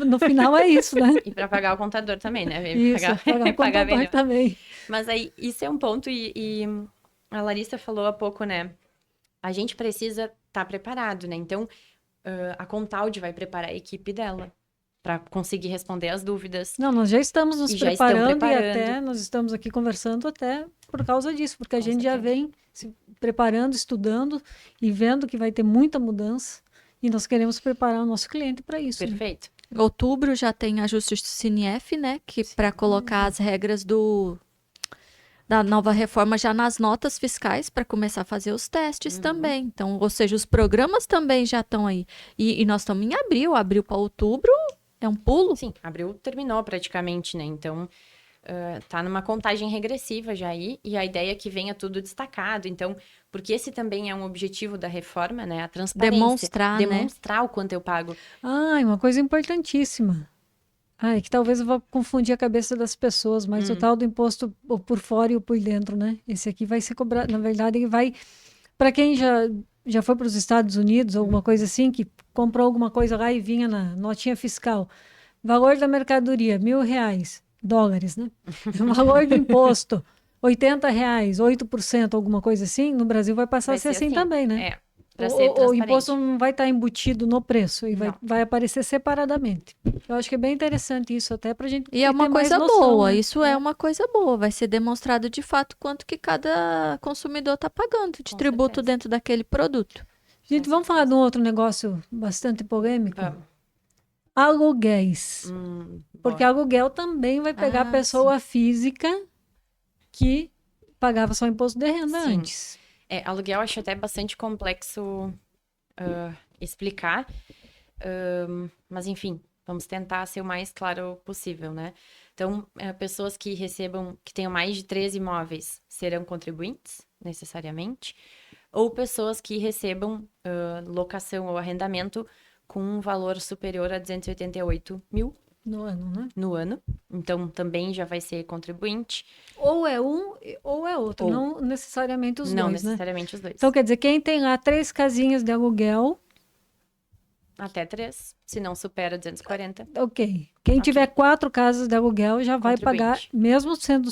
No final é isso, né? E para pagar o contador também, né? Isso, pagar o contador melhor. também. Mas aí, isso é um ponto e a Larissa falou há pouco, né? A gente precisa estar preparado, né? Então, a Contalde vai preparar a equipe dela para conseguir responder as dúvidas. Não, nós já estamos nos E já estão preparando e preparando. até nós estamos aqui conversando até por causa disso, porque a Com gente já certeza. vem se preparando, estudando e vendo que vai ter muita mudança e nós queremos preparar o nosso cliente para isso. Né? Perfeito. Outubro já tem ajuste do CNF, né? Que para colocar as regras da nova reforma já nas notas fiscais para começar a fazer os testes também. Então, ou seja, os programas também já estão aí. E nós estamos em abril para outubro é um pulo. Sim, abril terminou praticamente, né? Então, tá numa contagem regressiva já aí, e a ideia é que venha tudo destacado. Então, porque esse também é um objetivo da reforma, né? A transparência. Demonstrar, né? Demonstrar o quanto eu pago. E uma coisa importantíssima. Que talvez eu vá confundir a cabeça das pessoas, mas o tal do imposto o por fora e o por dentro, né? Esse aqui vai ser cobrado, na verdade, ele vai para quem já foi para os Estados Unidos, alguma coisa assim, que comprou alguma coisa lá e vinha na notinha fiscal. Valor da mercadoria, R$1.000, dólares, né? Valor do imposto, R$80, 8%, alguma coisa assim. No Brasil vai passar a ser assim também, né? Para ser O transparente. imposto não vai estar embutido no preço, e Não. vai aparecer separadamente. Eu acho que é bem interessante isso, até para a gente E é ter uma mais coisa noção, boa, né? isso é uma coisa boa. Vai ser demonstrado de fato quanto que cada consumidor está pagando de Com tributo certeza. dentro daquele produto. Gente, vamos falar de um outro negócio bastante polêmico? Vamos. Aluguéis. Porque Boa. aluguel também vai pegar a pessoa física que pagava só imposto de renda Sim. antes. Aluguel eu acho até bastante complexo explicar. Mas, enfim, vamos tentar ser o mais claro possível, né? Então, pessoas que tenham mais de 3 imóveis serão contribuintes, necessariamente, ou pessoas que recebam locação ou arrendamento com um valor superior a 288 mil No ano, né? no ano. Então, também já vai ser contribuinte. Ou é um ou é outro, Ou. não necessariamente os Não dois, né? necessariamente os dois. Então, quer dizer, quem tem lá 3 casinhas de aluguel, Até 3, se não supera 240, ok. Quem Ok. tiver 4 casas de aluguel já vai pagar, Contribuinte. mesmo sendo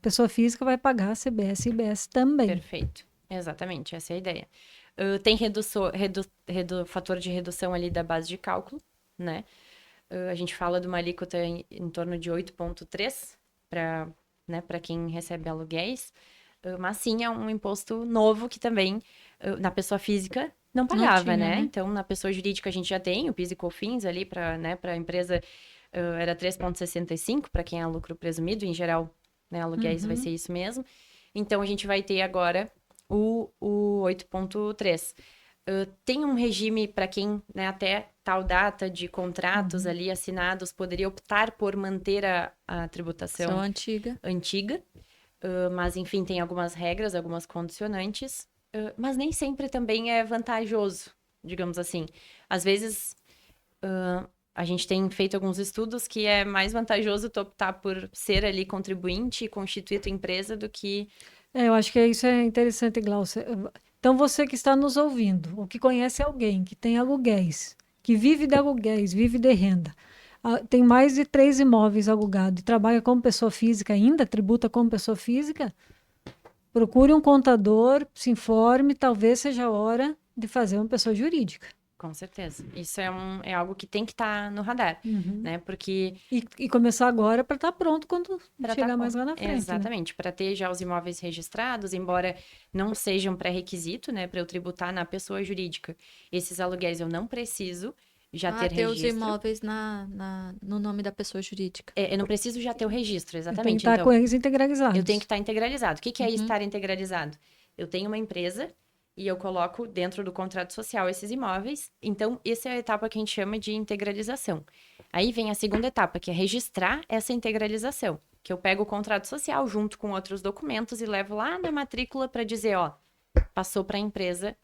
pessoa física, vai pagar CBS e IBS também. perfeito. Exatamente, essa é a ideia. Tem fator de redução ali da base de cálculo, né? A gente fala de uma alíquota em torno de 8,3 para, né, para quem recebe aluguéis. Mas sim, é um imposto novo que também na pessoa física não pagava, tinha, né? né? Então, na pessoa jurídica a gente já tem o PIS e COFINS ali para, né, para a empresa era 3,65 para quem é lucro presumido, em geral, né, aluguéis vai ser isso mesmo. Então, a gente vai ter agora o 8,3. Tem um regime para quem, né, até tal data de contratos ali assinados poderia optar por manter a tributação São antiga. antiga, mas enfim, tem algumas regras, algumas condicionantes, mas nem sempre também é vantajoso, digamos assim. Às vezes, a gente tem feito alguns estudos que é mais vantajoso tu optar por ser ali contribuinte e constituir tua empresa do que... Eu acho que isso é interessante, Glaucia. Então, você que está nos ouvindo, ou que conhece alguém que tem aluguéis, que vive de aluguéis, vive de renda, tem mais de 3 imóveis alugados e trabalha como pessoa física ainda, tributa como pessoa física, procure um contador, se informe, talvez seja a hora de fazer uma pessoa jurídica. Com certeza. Isso é algo que tem que estar no radar, né? Porque... E começar agora para estar pronto quando pra chegar tá mais lá na frente. Né? Exatamente, para ter já os imóveis registrados, embora não seja um pré-requisito, né, para eu tributar na pessoa jurídica. Esses aluguéis eu não preciso já ter ter os registro. imóveis no nome da pessoa jurídica. Eu não preciso já ter o registro, Tem que exatamente. estar Então, com eles integralizados. eu tenho que estar integralizado. O que é estar integralizado? Eu tenho uma empresa e eu coloco dentro do contrato social esses imóveis. Então, essa é a etapa que a gente chama de integralização. Aí vem a segunda etapa, que é registrar essa integralização. Que eu pego o contrato social junto com outros documentos e levo lá na matrícula para dizer, ó, passou para a empresa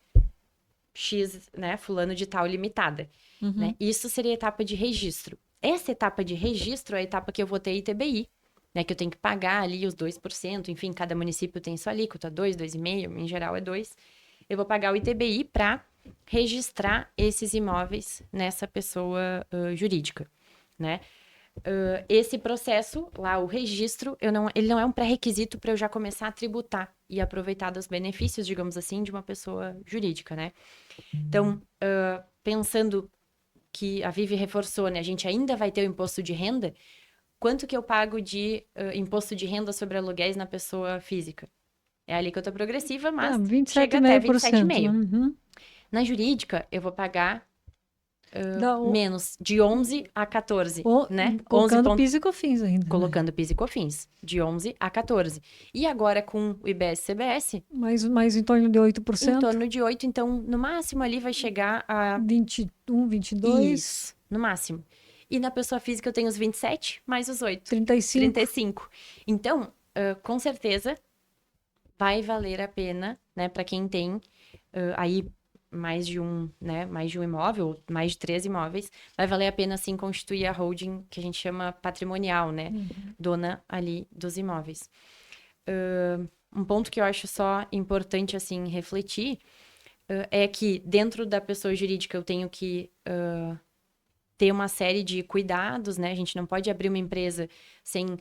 X, né, fulano de tal limitada. Né? Isso seria a etapa de registro. Essa etapa de registro é a etapa que eu vou ter ITBI, né, que eu tenho que pagar ali os 2%, enfim, cada município tem sua alíquota, 2, 2,5%, em geral é 2%. Eu vou pagar o ITBI para registrar esses imóveis nessa pessoa jurídica, né? Esse processo, lá, o registro, ele não é um pré-requisito para eu já começar a tributar e aproveitar dos benefícios, digamos assim, de uma pessoa jurídica, né? Então, pensando que a Vivi reforçou, né? A gente ainda vai ter o imposto de renda. Quanto que eu pago de imposto de renda sobre aluguéis na pessoa física? É a alíquota progressiva, mas chega até 27,5%. Uhum. Na jurídica, eu vou pagar Dá o- menos, de 11 a 14, né? Colocando 11 PIS e COFINS ainda. Né? colocando PIS e COFINS, de 11 a 14. E agora com o IBS e CBS, Mais em torno de 8%. em torno de 8, então no máximo ali vai chegar a 21, 22, isso, no máximo. E na pessoa física eu tenho os 27 mais os 8, 35. 35. Então, com certeza vai valer a pena, né, para quem tem aí mais de um imóvel, ou mais de 3 imóveis, vai valer a pena sim constituir a holding que a gente chama patrimonial, né, dona ali dos imóveis. Um ponto que eu acho só importante assim refletir é que dentro da pessoa jurídica eu tenho que ter uma série de cuidados, né? A gente não pode abrir uma empresa sem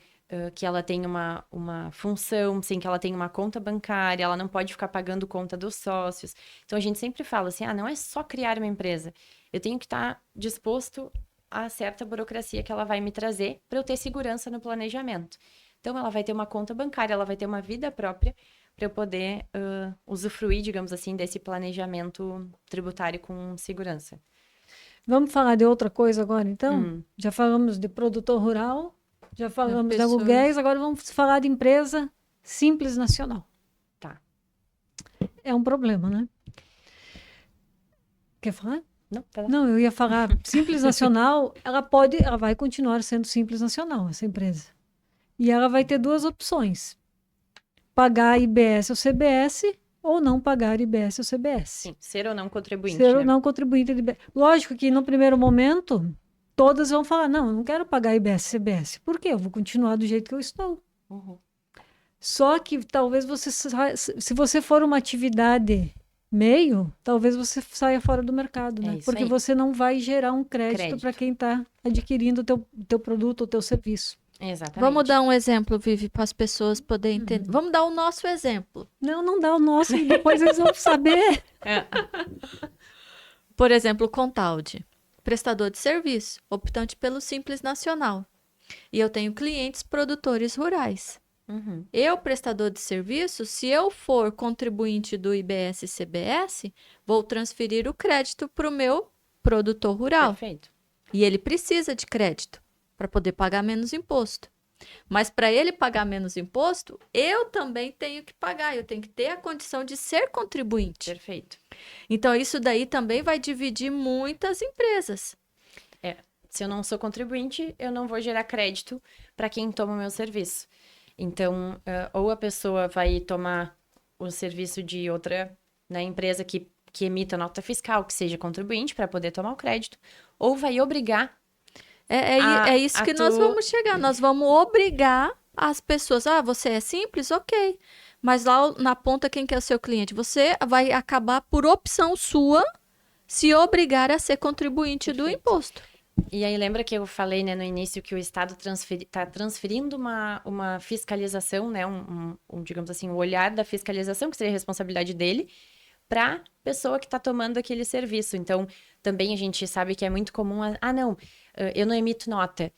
que ela tenha uma função, sem que ela tenha uma conta bancária, ela não pode ficar pagando conta dos sócios. Então, a gente sempre fala assim, não é só criar uma empresa. Eu tenho que estar disposto a certa burocracia que ela vai me trazer para eu ter segurança no planejamento. Então, ela vai ter uma conta bancária, ela vai ter uma vida própria para eu poder usufruir, digamos assim, desse planejamento tributário com segurança. Vamos falar de outra coisa agora, então? Já falamos de produtor rural, já falamos de pessoa. aluguéis, agora vamos falar de empresa simples nacional. Tá. É um problema, né? Quer falar? Não, tá lá. Não, eu ia falar, simples nacional, ela vai continuar sendo simples nacional, essa empresa. E ela vai ter 2 opções: pagar IBS ou CBS, ou não pagar IBS ou CBS. Sim, ser ou não contribuinte, Ser né? ou não contribuinte de IBS. Lógico que no primeiro momento, todas vão falar, não, eu não quero pagar IBS, CBS. Por quê? Eu vou continuar do jeito que eu estou. Uhum. Só que talvez se você for uma atividade meio, talvez você saia fora do mercado, É né? isso Porque aí. você não vai gerar um crédito Crédito. para quem está adquirindo o teu produto ou teu serviço. Exatamente. Vamos dar um exemplo, Vivi, para as pessoas poderem entender. Vamos dar o nosso exemplo. Não dá o nosso e depois eles vão saber. É. Por exemplo, o Contaldi, prestador de serviço, optante pelo Simples Nacional. E eu tenho clientes produtores rurais. Uhum. Eu, prestador de serviço, se eu for contribuinte do IBS e CBS, vou transferir o crédito para o meu produtor rural. Perfeito. E ele precisa de crédito para poder pagar menos imposto. Mas para ele pagar menos imposto, eu também tenho que pagar. Eu tenho que ter a condição de ser contribuinte. Perfeito. Então, isso daí também vai dividir muitas empresas. Se eu não sou contribuinte, eu não vou gerar crédito para quem toma o meu serviço. Então, ou a pessoa vai tomar o serviço de outra, né, empresa que emita nota fiscal, que seja contribuinte, para poder tomar o crédito, ou vai obrigar. É isso que nós vamos chegar. Nós vamos obrigar as pessoas. Ah, você é simples? Ok. Mas lá na ponta, quem que é o seu cliente? Você vai acabar, por opção sua, se obrigar a ser contribuinte do Perfeito. imposto. E aí, lembra que eu falei, né, no início que o Estado está transferindo uma fiscalização, né, digamos assim, o olhar da fiscalização, que seria a responsabilidade dele, para a pessoa que está tomando aquele serviço. Então, também a gente sabe que é muito comum, eu não emito nota,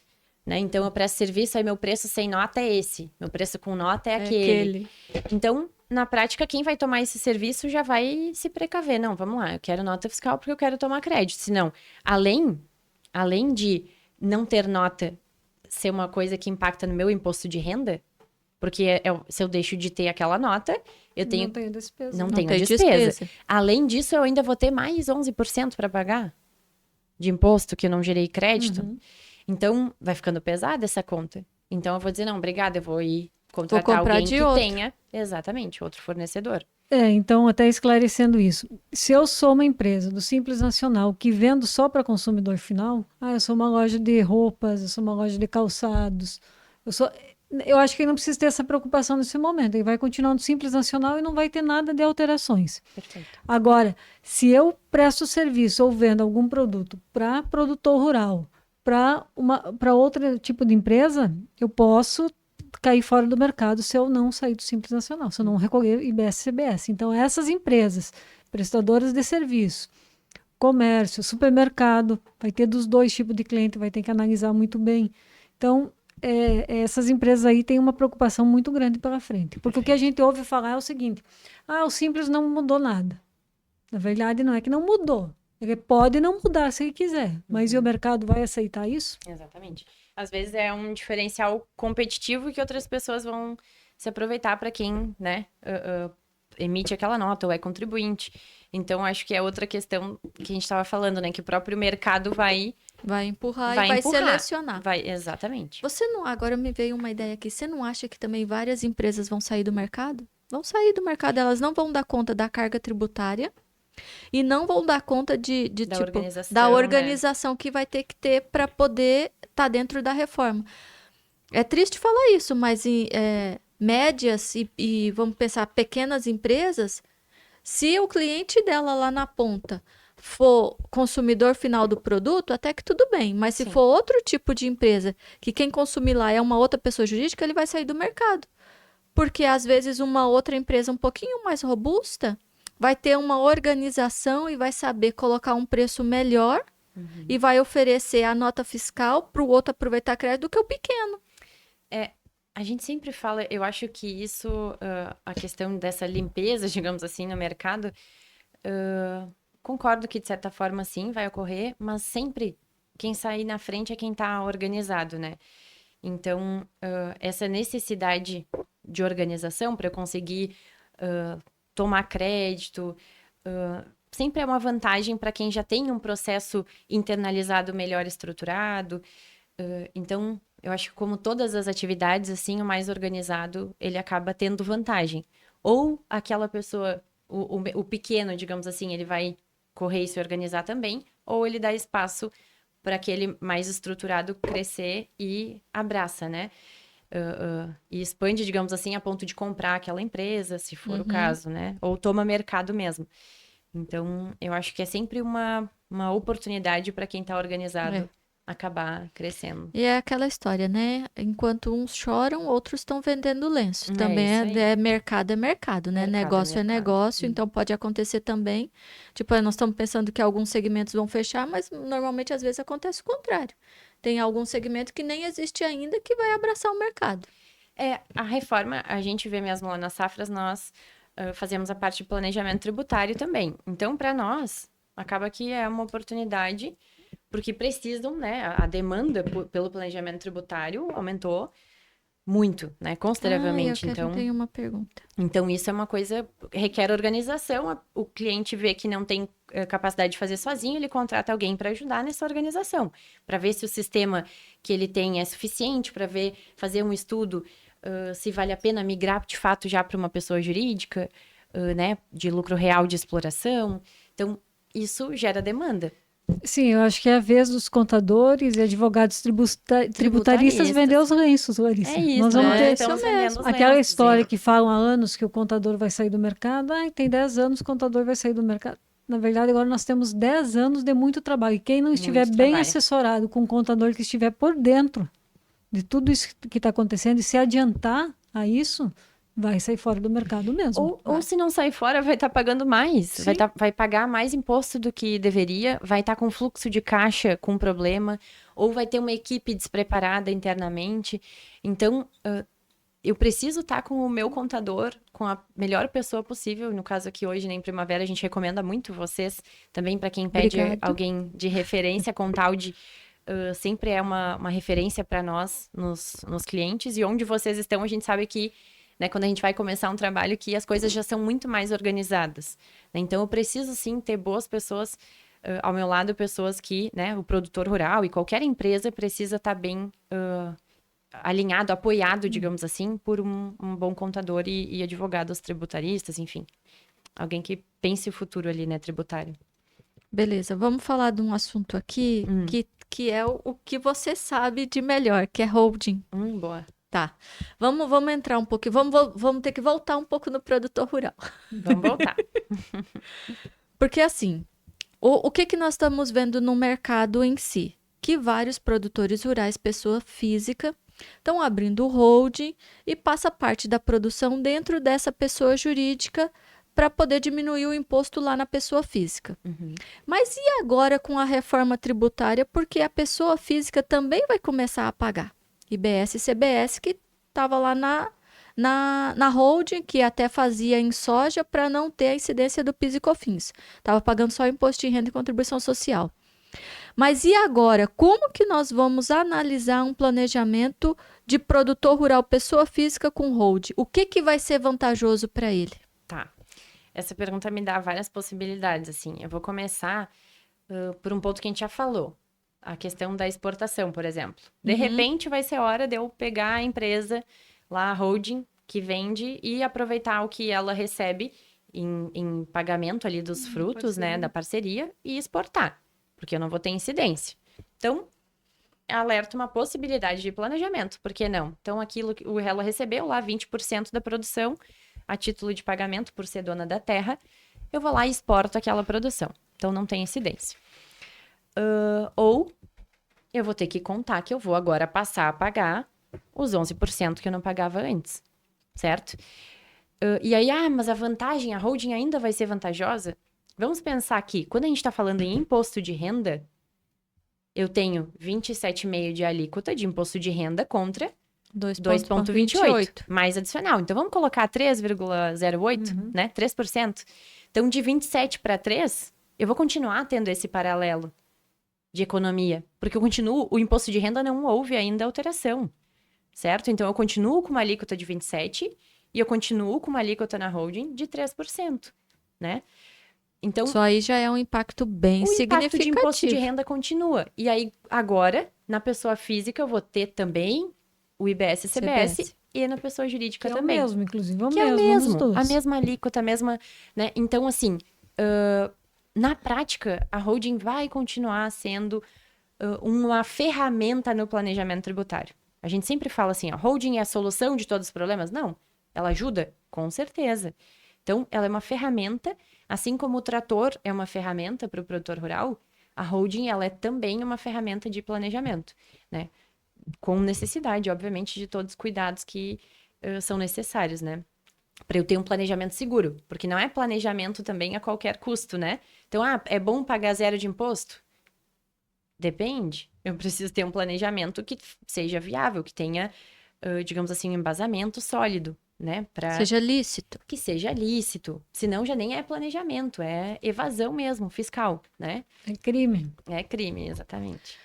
né, então eu presto serviço, aí meu preço sem nota é esse, meu preço com nota é aquele. Então, na prática, quem vai tomar esse serviço já vai se precaver. Não, vamos lá, eu quero nota fiscal porque eu quero tomar crédito. Senão, além de não ter nota ser uma coisa que impacta no meu imposto de renda, porque se eu deixo de ter aquela nota, eu tenho... Não tenho despesa. Não Não tenho tem despesa. Além disso, eu ainda vou ter mais 11% para pagar de imposto que eu não gerei crédito. Uhum. Então, vai ficando pesada essa conta. Então, eu vou dizer, não, obrigada, eu vou ir contratar comprar alguém de que outro. tenha, exatamente, outro fornecedor. Então, até esclarecendo isso, se eu sou uma empresa do Simples Nacional que vendo só para consumidor final, eu sou uma loja de roupas, eu sou uma loja de calçados, eu acho que não precisa ter essa preocupação nesse momento, ele vai continuar no Simples Nacional e não vai ter nada de alterações. Perfeito. Agora, se eu presto serviço ou vendo algum produto para produtor rural, para outro tipo de empresa, eu posso cair fora do mercado se eu não sair do Simples Nacional, se eu não recolher IBS e CBS. Então, essas empresas, prestadoras de serviço, comércio, supermercado, vai ter dos dois tipos de cliente, vai ter que analisar muito bem. Então, essas empresas aí têm uma preocupação muito grande pela frente. Porque o que a gente ouve falar é o seguinte, o Simples não mudou nada. Na verdade, não é que não mudou. Ele pode não mudar se ele quiser, mas e o mercado vai aceitar isso? Exatamente. Às vezes é um diferencial competitivo que outras pessoas vão se aproveitar para quem, né, emite aquela nota ou é contribuinte. Então, acho que é outra questão que a gente estava falando, né, que o próprio mercado vai empurrar vai e vai empurrar. selecionar. Exatamente. Agora me veio uma ideia aqui. Você não acha que também várias empresas vão sair do mercado? Vão sair do mercado, elas não vão dar conta da carga tributária e não vão dar conta da organização, que vai ter que ter para poder estar dentro da reforma. É triste falar isso, mas médias e vamos pensar pequenas empresas, se o cliente dela lá na ponta for consumidor final do produto, até que tudo bem. Mas se Sim. for outro tipo de empresa, que quem consumir lá é uma outra pessoa jurídica, ele vai sair do mercado. Porque às vezes uma outra empresa um pouquinho mais robusta vai ter uma organização e vai saber colocar um preço melhor e vai oferecer a nota fiscal para o outro aproveitar crédito do que o pequeno. A gente sempre fala, eu acho que isso, a questão dessa limpeza, digamos assim, no mercado, concordo que de certa forma sim vai ocorrer, mas sempre quem sair na frente é quem está organizado, né? Então, essa necessidade de organização para eu conseguir tomar crédito, sempre é uma vantagem para quem já tem um processo internalizado melhor estruturado. Então, eu acho que como todas as atividades, assim, o mais organizado, ele acaba tendo vantagem. Ou aquela pessoa, o pequeno, digamos assim, ele vai correr e se organizar também, ou ele dá espaço para aquele mais estruturado crescer e abraça, né? E expande, digamos assim, a ponto de comprar aquela empresa, se for o caso, né? Ou toma mercado mesmo. Então, eu acho que é sempre uma oportunidade para quem está organizado acabar crescendo. E é aquela história, né? Enquanto uns choram, outros estão vendendo lenço. É Também isso aí. é mercado, né? Mercado é Negócio é mercado. negócio, então pode acontecer também. Tipo, nós estamos pensando que alguns segmentos vão fechar, mas normalmente às vezes acontece o contrário. Tem algum segmento que nem existe ainda que vai abraçar o mercado. A reforma, a gente vê mesmo lá nas Safras, nós fazemos a parte de planejamento tributário também. Então, para nós, acaba que é uma oportunidade, porque precisam, né? A demanda pelo planejamento tributário aumentou muito, né? Consideravelmente. Tenho uma pergunta. Então, isso é uma coisa que requer organização. O cliente vê que não tem capacidade de fazer sozinho, ele contrata alguém para ajudar nessa organização, para ver se o sistema que ele tem é suficiente, para fazer um estudo se vale a pena migrar de fato já para uma pessoa jurídica, né, de lucro real de exploração. Então, isso gera demanda. Sim, eu acho que é a vez dos contadores e advogados tributaristas vender os lenços, Larissa. É isso, Nós vamos ter estamos vendendo os aquela lenços, história que falam há anos que o contador vai sair do mercado. Tem 10 anos que o contador vai sair do mercado. Na verdade, agora nós temos 10 anos de muito trabalho. E quem não estiver bem assessorado com um contador que estiver por dentro de tudo isso que está acontecendo e se adiantar a isso, vai sair fora do mercado mesmo. Ou se não sair fora, vai estar pagando mais. Vai pagar mais imposto do que deveria, vai estar com fluxo de caixa com problema, ou vai ter uma equipe despreparada internamente. Então, eu preciso estar com o meu contador, com a melhor pessoa possível. No caso aqui hoje, em Primavera, a gente recomenda muito vocês, também para quem pede alguém de referência, Contaldi sempre é uma referência para nós, nos clientes. E onde vocês estão, a gente sabe que, né, quando a gente vai começar um trabalho, que as coisas já são muito mais organizadas. Né? Então, eu preciso, sim, ter boas pessoas ao meu lado, pessoas que, né, o produtor rural e qualquer empresa precisa estar bem alinhado, apoiado, digamos assim, por um bom contador e advogados tributaristas, enfim. Alguém que pense o futuro ali, né, tributário. Beleza, vamos falar de um assunto aqui que é o que você sabe de melhor, que é holding. Boa. Tá. Vamos entrar um pouquinho. Vamos ter que voltar um pouco no produtor rural. Vamos voltar. Porque assim, o que nós estamos vendo no mercado em si? Que vários produtores rurais, pessoa física, estão abrindo o holding e passa parte da produção dentro dessa pessoa jurídica para poder diminuir o imposto lá na pessoa física. Mas e agora com a reforma tributária? Porque a pessoa física também vai começar a pagar. IBS e CBS, que estava lá na holding, que até fazia em soja para não ter a incidência do PIS e COFINS. Estava pagando só imposto de renda e contribuição social. Mas e agora? Como que nós vamos analisar um planejamento de produtor rural, pessoa física com holding? O que vai ser vantajoso para ele? Tá. Essa pergunta me dá várias possibilidades, assim. Eu vou começar por um ponto que a gente já falou. A questão da exportação, por exemplo. De repente, vai ser hora de eu pegar a empresa lá, a holding, que vende e aproveitar o que ela recebe em pagamento ali dos frutos, né, da parceria e exportar, porque eu não vou ter incidência. Então, alerta uma possibilidade de planejamento, por que não? Então, aquilo que ela recebeu lá, 20% da produção, a título de pagamento por ser dona da terra, eu vou lá e exporto aquela produção. Então, não tem incidência. Ou eu vou ter que contar que eu vou agora passar a pagar os 11% que eu não pagava antes, certo? E aí, mas a vantagem, a holding ainda vai ser vantajosa? Vamos pensar aqui, quando a gente está falando em imposto de renda, eu tenho 27,5% de alíquota de imposto de renda contra 2,28%, mais adicional. Então, vamos colocar 3,08%, né? 3%. Então, de 27 para 3, eu vou continuar tendo esse paralelo de economia, porque o imposto de renda não houve ainda alteração, certo? Então, eu continuo com uma alíquota de 27% e eu continuo com uma alíquota na holding de 3%, né? Então, isso aí já é um impacto bem significativo. O impacto de imposto de renda continua. E aí, agora, na pessoa física, eu vou ter também o IBS e CBS. E na pessoa jurídica também. É o mesmo, inclusive. Que é o mesmo. A mesma alíquota, a mesma... né? Então, assim, na prática, a holding vai continuar sendo uma ferramenta no planejamento tributário. A gente sempre fala assim, a holding é a solução de todos os problemas? Não, ela ajuda, com certeza. Então, ela é uma ferramenta, assim como o trator é uma ferramenta para o produtor rural, a holding ela é também uma ferramenta de planejamento, né? Com necessidade, obviamente, de todos os cuidados que são necessários, né? Para eu ter um planejamento seguro, porque não é planejamento também a qualquer custo, né? Então, é bom pagar zero de imposto? Depende. Eu preciso ter um planejamento que seja viável, que tenha, digamos assim, um embasamento sólido, né? Seja lícito. Que seja lícito. Senão já nem é planejamento, é evasão mesmo, fiscal, né? É crime. É crime, exatamente.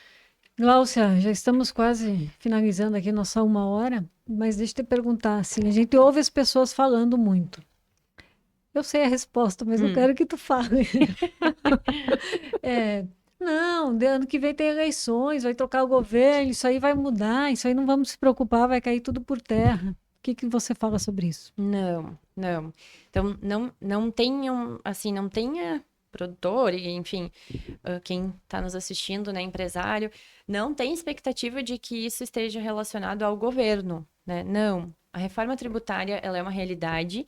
Gláucia, já estamos quase finalizando aqui nossa 1 hora, mas deixa eu te perguntar, assim, a gente ouve as pessoas falando muito. Eu sei a resposta, mas eu quero que tu fale. Não, de ano que vem tem eleições, vai trocar o governo, isso aí vai mudar, isso aí não vamos se preocupar, vai cair tudo por terra. O que você fala sobre isso? Não. Então, não tenham, assim, não tenha produtor, e, enfim, quem está nos assistindo, né, empresário, não tem expectativa de que isso esteja relacionado ao governo, né? Não. A reforma tributária, ela é uma realidade,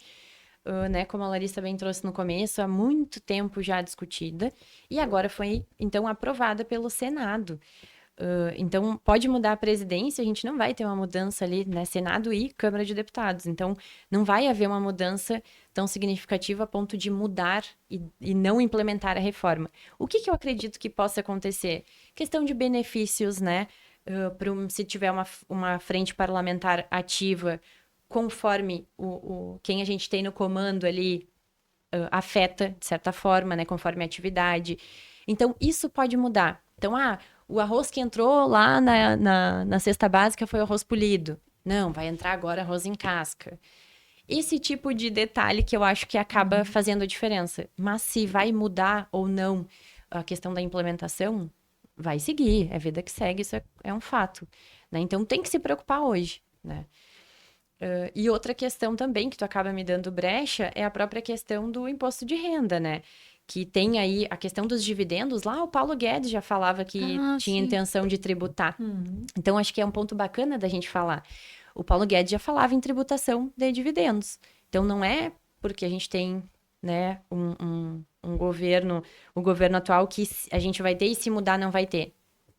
né, como a Larissa bem trouxe no começo, há muito tempo já discutida, e agora foi, então, aprovada pelo Senado. Então, pode mudar a presidência, a gente não vai ter uma mudança ali, né, Senado e Câmara de Deputados. Então, não vai haver uma mudança tão significativa a ponto de mudar e não implementar a reforma. O que eu acredito que possa acontecer? Questão de benefícios, né? Se tiver uma frente parlamentar ativa, conforme quem a gente tem no comando ali afeta, de certa forma, né, conforme a atividade. Então, isso pode mudar. Então, o arroz que entrou lá na cesta básica foi o arroz polido. Não, vai entrar agora arroz em casca. Esse tipo de detalhe que eu acho que acaba fazendo a diferença. Mas se vai mudar ou não a questão da implementação, vai seguir. É vida que segue, isso é um fato. Né? Então, tem que se preocupar hoje, né? E outra questão também que tu acaba me dando brecha é a própria questão do imposto de renda, né? Que tem aí a questão dos dividendos. Lá o Paulo Guedes já falava que tinha intenção de tributar. Então, acho que é um ponto bacana da gente falar. O Paulo Guedes já falava em tributação de dividendos. Então, não é porque a gente tem, né, um governo, o governo atual que a gente vai ter e se mudar não vai ter.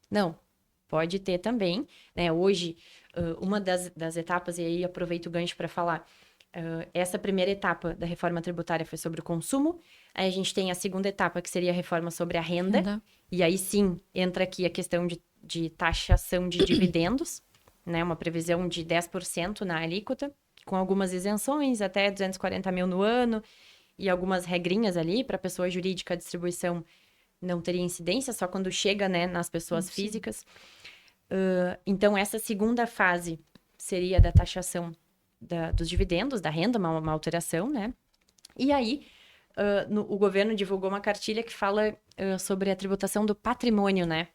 Não, pode ter também, né? Hoje, uma das etapas, e aí aproveito o gancho para falar, essa primeira etapa da reforma tributária foi sobre o consumo, aí a gente tem a segunda etapa, que seria a reforma sobre a renda. E aí sim, entra aqui a questão de taxação de dividendos, né? Uma previsão de 10% na alíquota, com algumas isenções, até 240 mil no ano, e algumas regrinhas ali, para a pessoa jurídica a distribuição não teria incidência, só quando chega, né, nas pessoas físicas. Então, essa segunda fase seria da taxação dos dividendos, da renda, uma alteração, né? E aí, o governo divulgou uma cartilha que fala sobre a tributação do patrimônio, né?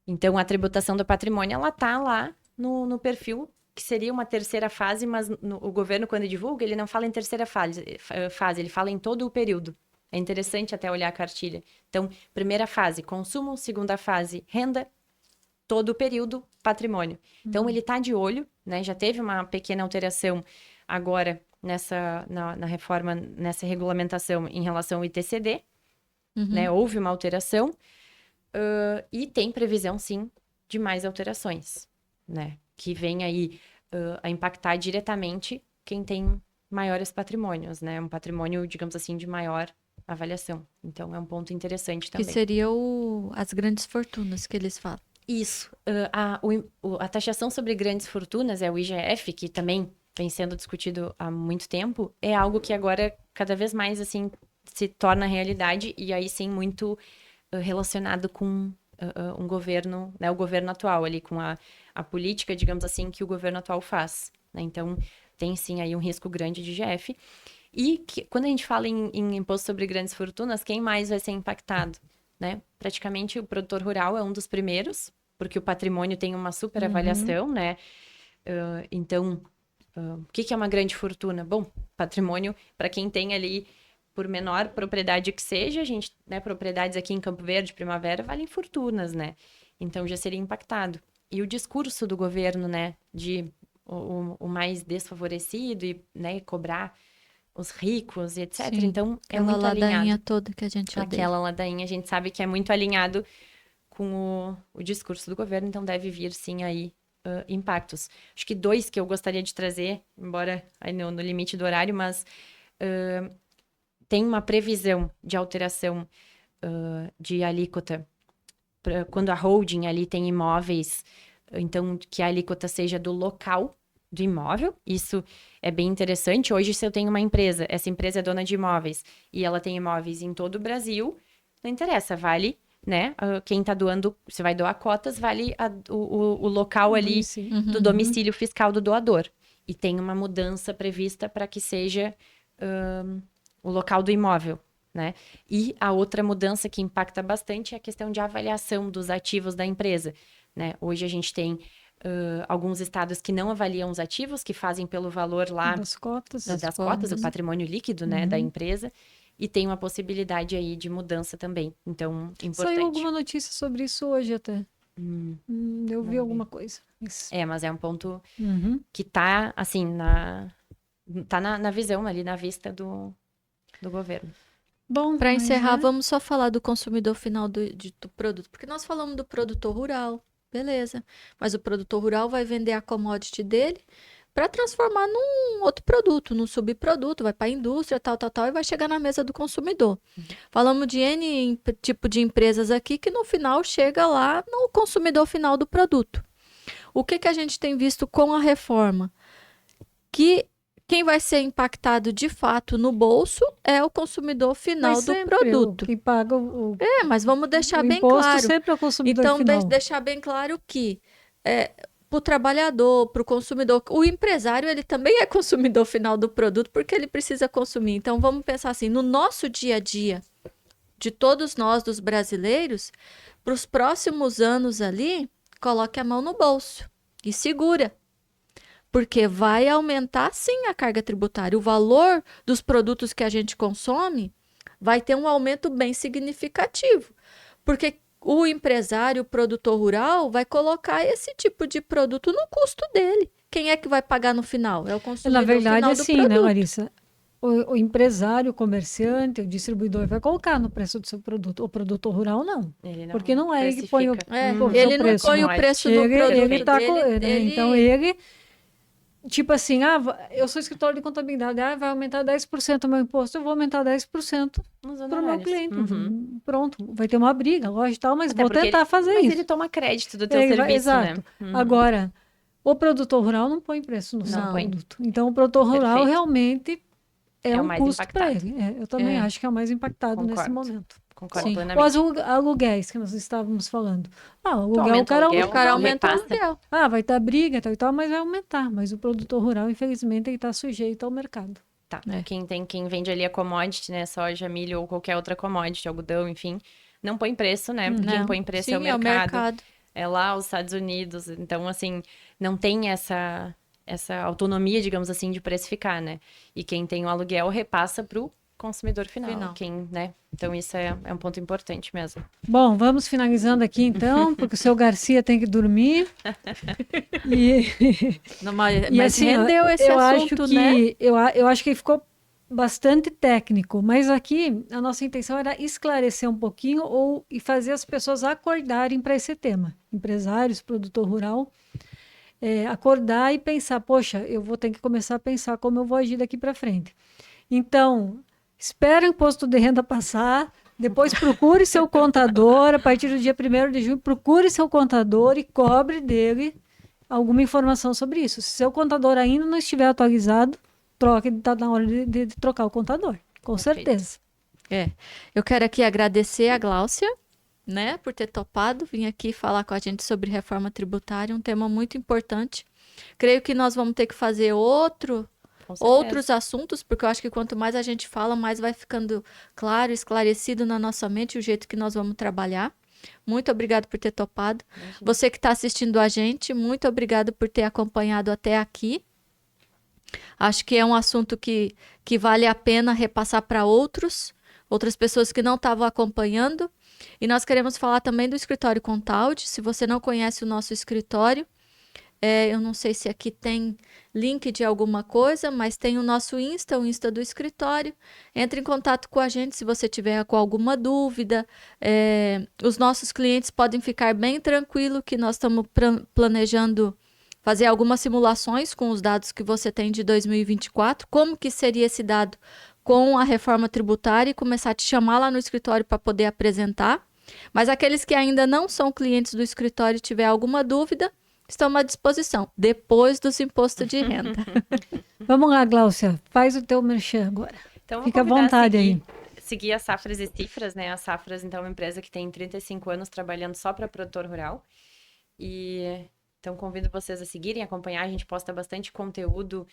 Então, a tributação do patrimônio, ela tá lá no perfil, que seria uma terceira fase, mas o governo, quando divulga, ele não fala em terceira fase, ele fala em todo o período. É interessante até olhar a cartilha. Então, primeira fase, consumo, segunda fase, renda, todo o período, patrimônio. Então, ele está de olho, né? Já teve uma pequena alteração agora na reforma, nessa regulamentação em relação ao ITCD, né? Houve uma alteração e tem previsão, sim, de mais alterações, né? Que vem aí a impactar diretamente quem tem maiores patrimônios, né? Um patrimônio, digamos assim, de maior avaliação. Então, é um ponto interessante também. Que seria as grandes fortunas que eles falam. Isso. A taxação sobre grandes fortunas, o IGF, que também vem sendo discutido há muito tempo, é algo que agora, cada vez mais, assim, se torna realidade, e aí sim, muito relacionado com um governo, né, o governo atual ali, com a política, digamos assim, que o governo atual faz, né? Então, tem sim aí um risco grande de IGF. E quando a gente fala em imposto sobre grandes fortunas, quem mais vai ser impactado? Né? Praticamente o produtor rural é um dos primeiros, porque o patrimônio tem uma super avaliação, né? Então, o que é uma grande fortuna? Bom, patrimônio, para quem tem ali, por menor propriedade que seja, a gente, né, propriedades aqui em Campo Verde, Primavera, valem fortunas, né? Então já seria impactado. E o discurso do governo, né, de o mais desfavorecido e, né, cobrar os ricos e etc. Sim, Então é aquela muito ladainha alinhado. toda que a gente odeia. Aquela ladainha, a gente sabe que é muito alinhado com o discurso do governo, então deve vir sim aí impactos. Acho que 2 que eu gostaria de trazer, embora aí no limite do horário, mas tem uma previsão de alteração de alíquota quando a holding ali tem imóveis, então que a alíquota seja do local do imóvel. Isso é bem interessante. Hoje, se eu tenho uma empresa, essa empresa é dona de imóveis e ela tem imóveis em todo o Brasil, não interessa, vale, né? Quem tá doando, se vai doar cotas, vale o local ali do domicílio fiscal do doador. E tem uma mudança prevista para que seja o local do imóvel, né? E a outra mudança que impacta bastante é a questão de avaliação dos ativos da empresa, né? Hoje a gente tem alguns estados que não avaliam os ativos, que fazem pelo valor lá Das cotas. das cotas, o patrimônio líquido, né, da empresa, e tem uma possibilidade aí de mudança também. Então, importante. Saiu alguma notícia sobre isso hoje até. Eu vi alguma coisa. Isso. Mas é um ponto Uhum. que tá, assim, tá na visão ali, na vista do governo. Bom, Para mas encerrar, é- vamos só falar do consumidor final do produto, porque nós falamos do produtor rural, beleza, mas o produtor rural vai vender a commodity dele para transformar num outro produto, num subproduto, vai para a indústria, tal, e vai chegar na mesa do consumidor. Falamos de N tipo de empresas aqui que no final chega lá no consumidor final do produto. O que a gente tem visto com a reforma? Que quem vai ser impactado de fato no bolso é o consumidor final mas do sempre produto. Quem paga o Mas vamos deixar bem imposto claro. sempre é o consumidor Então, final. deixar bem claro que para o trabalhador, para o consumidor, o empresário, ele também é consumidor final do produto porque ele precisa consumir. Então, vamos pensar assim, no nosso dia a dia, de todos nós, dos brasileiros, para os próximos anos ali, coloque a mão no bolso e segura. Porque vai aumentar, sim, a carga tributária. O valor dos produtos que a gente consome vai ter um aumento bem significativo. Porque o empresário, o produtor rural, vai colocar esse tipo de produto no custo dele. Quem é que vai pagar no final? É o consumidor Na verdade, final do assim, produto. né, Larissa? O empresário, o comerciante, o distribuidor vai colocar no preço do seu produto. O produtor rural não. Ele não Porque não é ele que põe o, precifica. o seu Ele não preço. põe o Não é. preço do Chega, produto ele tá dele. né? Então ele, tipo assim, eu sou escritório de contabilidade, vai aumentar 10% o meu imposto, eu vou aumentar 10% Nos para o meu honorários. cliente. Uhum. Pronto, vai ter uma briga, lógico, tal, mas Até vou porque tentar fazer Mas isso. ele toma crédito do teu Ele vai- serviço, exato. né? Uhum. Agora, o produtor rural não põe preço no seu Não. produto. Então, o produtor rural Perfeito. realmente é É o um mais custo para impactado. ele. Eu também acho que é o mais impactado nesse Concordo. momento. Concordo Sim. plenamente. Os aluguéis que nós estávamos falando. O aluguel, aumenta o cara, o aluguel, O cara Não, aumenta o repassa. aluguel. vai estar briga tal e tal, mas vai aumentar. Mas o produtor rural, infelizmente, ele está sujeito ao mercado. Tá. É. Quem vende ali a commodity, né? Soja, milho ou qualquer outra commodity, algodão, enfim, não põe preço, né? Quem Não. põe preço Sim, é o mercado. É É lá os Estados Unidos. Então, assim, não tem essa autonomia, digamos assim, de precificar, né? E quem tem o aluguel repassa pro consumidor final. Quem, né? Então, isso é um ponto importante mesmo. Bom, vamos finalizando aqui então, porque o seu Garcia tem que dormir. Não, mas Assim, ó, rendeu esse eu assunto, acho que, né? eu acho que ele ficou bastante técnico, mas aqui a nossa intenção era esclarecer um pouquinho e fazer as pessoas acordarem para esse tema. Empresários, produtor rural, acordar e pensar, poxa, eu vou ter que começar a pensar como eu vou agir daqui para frente. Então, espere o imposto de renda passar, depois procure seu contador, a partir do dia 1º de junho, procure seu contador e cobre dele alguma informação sobre isso. Se seu contador ainda não estiver atualizado, está na hora de trocar o contador, com certeza. Eu quero aqui agradecer a Gláucia, né, por ter topado vir aqui falar com a gente sobre reforma tributária, um tema muito importante. Creio que nós vamos ter que fazer outros assuntos, porque eu acho que quanto mais a gente fala, mais vai ficando claro, esclarecido na nossa mente o jeito que nós vamos trabalhar. Muito obrigado por ter topado. Imagina. Você que está assistindo a gente, muito obrigado por ter acompanhado até aqui. Acho que é um assunto que vale a pena repassar para outras pessoas que não estavam acompanhando. E nós queremos falar também do escritório Contaldi. Se você não conhece o nosso escritório, eu não sei se aqui tem link de alguma coisa, mas tem o nosso Insta, o Insta do escritório. Entre em contato com a gente se você tiver com alguma dúvida. Os nossos clientes podem ficar bem tranquilos que nós estamos planejando fazer algumas simulações com os dados que você tem de 2024. Como que seria esse dado com a reforma tributária e começar a te chamar lá no escritório para poder apresentar. Mas aqueles que ainda não são clientes do escritório e tiver alguma dúvida, estão à disposição, depois dos impostos de renda. Vamos lá, Gláucia, faz o teu merchan agora. Então, Fica à vontade aí. Seguir a Safras e Cifras, né? A Safras, então, é uma empresa que tem 35 anos trabalhando só para produtor rural. Então, convido vocês a seguirem, acompanhar. A gente posta bastante conteúdo,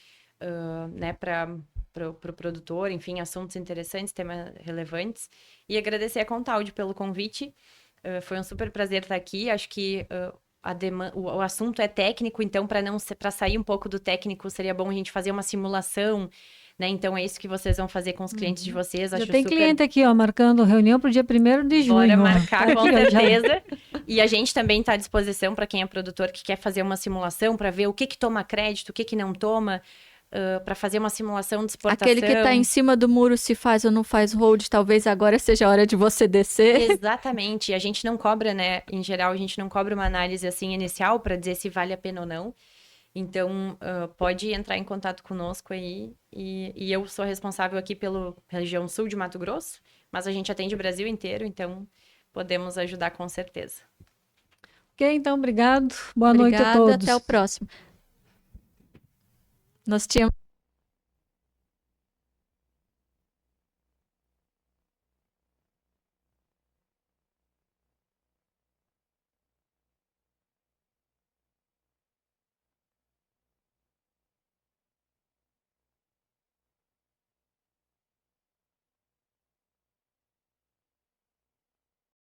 né, para o produtor, enfim, assuntos interessantes, temas relevantes. E agradecer a Contaldi pelo convite. Foi um super prazer estar aqui. Acho que o assunto é técnico, então, para sair um pouco do técnico, seria bom a gente fazer uma simulação, né? Então, é isso que vocês vão fazer com os clientes de vocês. Já tem cliente aqui, ó, marcando reunião para o dia 1º de junho. Bora marcar, com aqui, certeza. E a gente também está à disposição para quem é produtor que quer fazer uma simulação para ver o que toma crédito, o que não toma, para fazer uma simulação de exportação. Aquele que está em cima do muro, se faz ou não faz hold, talvez agora seja a hora de você descer. Exatamente. A gente não cobra, né? Em geral, a gente não cobra uma análise assim inicial para dizer se vale a pena ou não. Então, pode entrar em contato conosco aí. E eu sou responsável aqui pela região sul de Mato Grosso, mas a gente atende o Brasil inteiro, então podemos ajudar com certeza. Ok, então, obrigado. Boa noite a todos. Até o próximo. Nós tínhamos